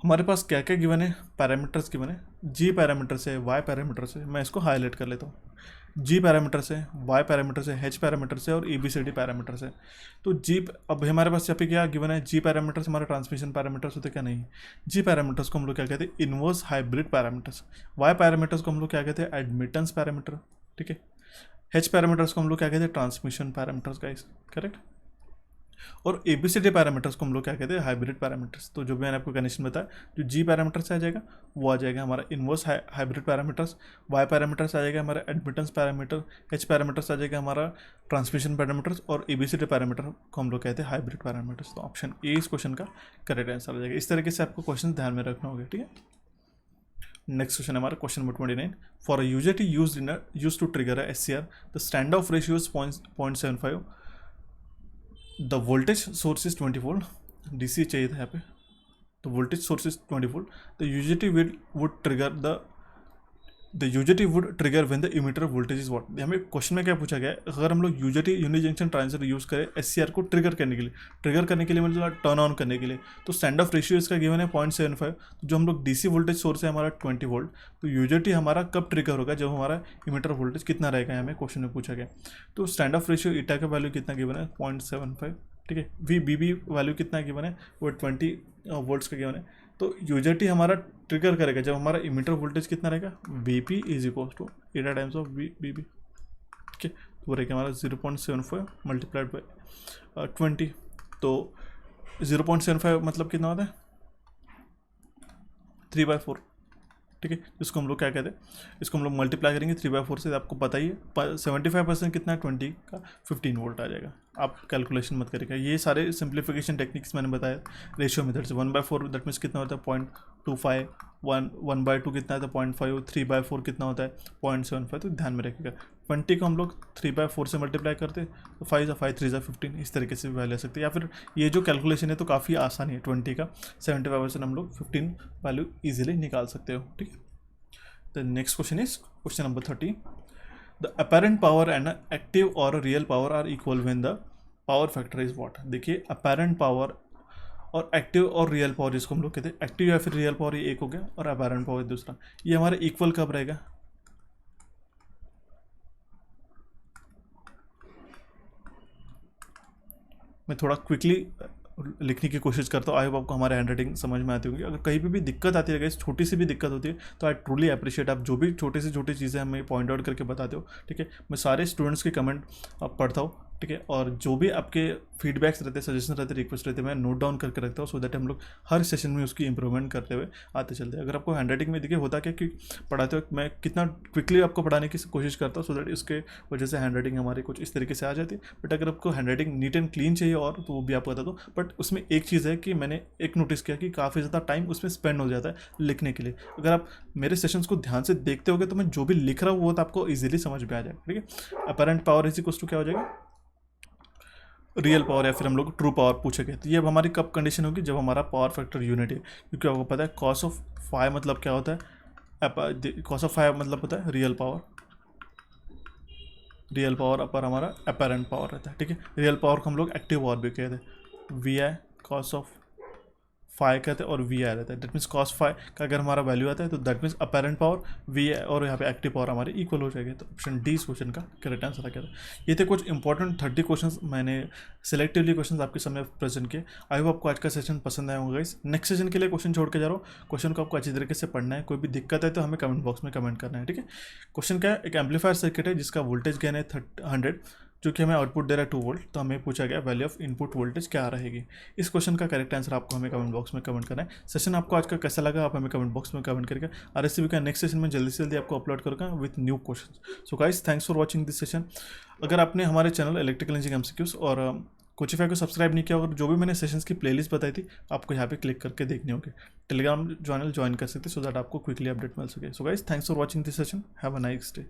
हमारे पास क्या क्या given है, parameters given है, जी पैरामीटर से, Y parameter से, मैं इसको हाईलाइट कर लेता हूँ। जी पैरामीटर से, वाई पैरामीटर से, एच पैरामीटर से और ABCD पैरामीटर से। तो जी, अब हमारे पास यहाँ पे क्या गिवन है, जी पैरामीटर्स हमारे ट्रांसमिशन पैरामीटर्स होते क्या, नहीं। जी पैरामीटर्स को हम लोग क्या कहते हैं, inverse hybrid parameters. Y parameters को हम लोग क्या कहते हैं, एडमिटेंस पैरामीटर, ठीक है। एच पैरामीटर्स को हम लोग क्या कहते हैं, ट्रांसमिशन पैरामीटर्स, गाइस, करेक्ट। और ABCD पैरामीटर्स को हम लोग क्या कहते हैं, हाइब्रिड पैरामीटर्स। तो जो मैंने आपको कनेक्शन बताया, जो जी पैरामीटर से आ जाएगा वो आ जाएगा हमारा inverse hybrid parameters, Y parameter से आ जाएगा हमारा एडमिटेंस पैरामीटर, एच पैरामीटर से आ जाएगा हमारा ट्रांसमिशन पैरामीटर्स और ABCD पैरामीटर को हम लोग कहते हैं हाइब्रिड पैरामीटर्स। तो ऑप्शन ए इस क्वेश्चन का करेक्ट आंसर आ जाएगा। इस तरीके से आपको क्वेश्चन ध्यान में रखना होगा, ठीक है। नेक्स्ट क्वेश्चन है हमारा question number 29। For a UJT used to trigger a SCR, the stand off ratio is 0.75, the voltage source is 20 volt, DC चाहिए था यहाँ पे, तो voltage source is 20 volt, the UJT would trigger when the emitter voltage is what. हमें question में क्या पूछा गया है, अगर हम लोग UJT unijunction transistor use करें SCR को ट्रिगर करने के लिए मतलब टर्न ऑन करने के लिए, तो स्टैंड ऑफ रेशियो इसका गिवन है 0.75। तो जो हम लोग DC वोल्टेज सोर्स है हमारा 20 वोल्ट, तो UJT हमारा कब ट्रिगर होगा, जब हमारा इमीटर वोल्टेज कितना रहेगा, हमें क्वेश्चन में पूछा गया। तो स्टैंड ऑफ रेशियो ईटा का वैल्यू कितना गिवन है, 0.75, ठीक है। VBB वैल्यू कितना गिवन है, वो 20 वोल्ट्स का गिवन है। तो UJT हमारा ट्रिगर करेगा जब हमारा इमीटर वोल्टेज कितना रहेगा, BP is equal to Etah times of BB, ठीक है। तो वो रहेगा हमारा 0.75 मल्टीप्लाइड बाई 20। तो 0.75 मतलब कितना होता है, 3/4, ठीक है। इसको हम लोग क्या कहते हैं, इसको हम लोग मल्टीप्लाई करेंगे 3/4 से, आपको पता ही है 75% कितना है, 20 का 15 वोल्ट आ जाएगा। आप कैलकुलेशन मत करिएगा, ये सारे सिंप्लीफिकेशन टेक्निक्स मैंने बताया रेशियो मेथड से। 1/4 दैट मीन्स कितना होता है, 0.25, 1/2 कितना होता है, 0.5, 3/4 कितना होता है, 0.75। तो ध्यान में रखिएगा 20 को हम लोग 3/4 से मल्टीप्लाई करते हैं तो 5 5 3 15, इस तरीके से भी वैल्यू ले सकते हैं। या फिर ये जो कैलकुलेशन है तो काफ़ी आसान है, 20 का 75% हम लोग 15 वैल्यू ईजिली निकाल सकते हो, ठीक है। The next question is question number 30। The apparent power and active और real power are equal when the power factor is what. देखिए अपैरेंट पावर और एक्टिव और रियल पावर, जिसको हम लोग कहते हैं एक्टिव या फिर रियल पावर, ये एक हो गया और अपैरेंट पावर दूसरा, ये हमारे इक्वल कब रहेगा। मैं थोड़ा क्विकली लिखने की कोशिश करता हूँ, आई होप आपको हमारे हैंडराइटिंग समझ में आती होंगी। अगर कहीं पे भी दिक्कत आती है, छोटी सी भी दिक्कत होती है, तो आई ट्रूली अप्रिशिएट आप जो भी छोटी से छोटी चीज़ें हमें पॉइंट आउट करके बताते हो, ठीक है। मैं सारे स्टूडेंट्स के कमेंट पढ़ता हूँ, ठीक है। और जो भी आपके फीडबैक्स रहते हैं, सजेशन रहते हैं, रिक्वेस्ट रहते हैं, मैं नोट डाउन करके रखता हूँ, सो दैट हम लोग हर सेशन में उसकी इंप्रूवमेंट करते हुए आते चलते हैं। अगर आपको हैंडराइटिंग में दिखे, होता क्या कि पढ़ाते वक्त मैं कितना क्विकली आपको पढ़ाने की कोशिश करता हूँ, सो दैट इसके वजह से हैंडराइटिंग हमारी कुछ इस तरीके से आ जाती है। बट अगर आपको हैंडराइटिंग नीट एंड क्लीन चाहिए और, तो वो भी आपको बता दो। बट उसमें एक चीज़ है कि मैंने एक नोटिस किया कि काफ़ी ज़्यादा टाइम उसमें स्पेंड हो जाता है लिखने के लिए। अगर आप मेरे सेशंस को ध्यान से देखते होगे तो मैं जो भी लिख रहा हूँ वो तो आपको ईजिली समझ में आ जाएगा, ठीक है। Apparent power is equal to क्या हो जाएगा, रियल पावर या फिर हम लोग ट्रू पावर पूछेंगे। तो ये अब हमारी कब कंडीशन होगी, जब हमारा पावर फैक्टर यूनिट है। क्योंकि आपको पता है कॉस ऑफ फाई मतलब क्या होता है, कॉस ऑफ फाई मतलब होता है रियल पावर अपर हमारा अपैरेंट पावर रहता है, ठीक है। रियल पावर को हम लोग एक्टिव पावर भी कहते हैं, VI कॉस ऑफ फाई कहते हैं और VI रहता है। दैट मीन्स कॉस फाई का अगर हमारा वैल्यू आता है तो that means apparent power VI और यहाँ पे एक्टिव पावर हमारे इक्वल हो जाएगी। तो ऑप्शन डी इस क्वेश्चन का करेक्ट आंसर आ गया था। ये थे कुछ इंपॉर्टेंट 30 क्वेश्चंस, मैंने सिलेक्टिवली क्वेश्चंस आपके सामने प्रेजेंट किए। आई होप आपको आज का सेशन पसंद आया होगा। इस नेक्स्ट सेशन के लिए क्वेश्चन छोड़ के जा रहा हूँ, क्वेश्चन को आपको अच्छी तरीके से पढ़ना है। कोई भी दिक्कत है तो हमें कमेंट बॉक्स में कमेंट करना है, ठीक है। क्वेश्चन क्या है, एक एम्पलीफायर सर्किट है जिसका वोल्टेज गेन है 100, जो कि हमें आउटपुट दे रहा है 2 वोल्ट। तो हमें पूछा गया वैल्यू ऑफ इनपुट वोल्टेज क्या रहेगी। इस क्वेश्चन का करेक्ट आंसर आपको हमें कमेंट बॉक्स में कमेंट करना है। सेशन आपको आज का कैसा लगा आप हमें कमेंट बॉक्स में कमेंट करके। RSCB का नेक्स्ट सेशन में जल्दी से जल्दी आपको अपलोड करूँगा with new question. So guys thanks for watching this session. अगर आपने हमारे चैनल इलेक्ट्रिकल इंजीनियरिंग MCQs और कोचिफाई को सब्सक्राइब नहीं किया और जो भी मैंने सेशंस की प्लेलिस्ट बताई थी आपको यहाँ पे क्लिक करके देखनी होगी। टेलीग्राम चैनल ज्वाइन कर सकते, सो दैट आपको क्विकली अपडेट मिल सके। So guys thanks for watching this session, have a nice day.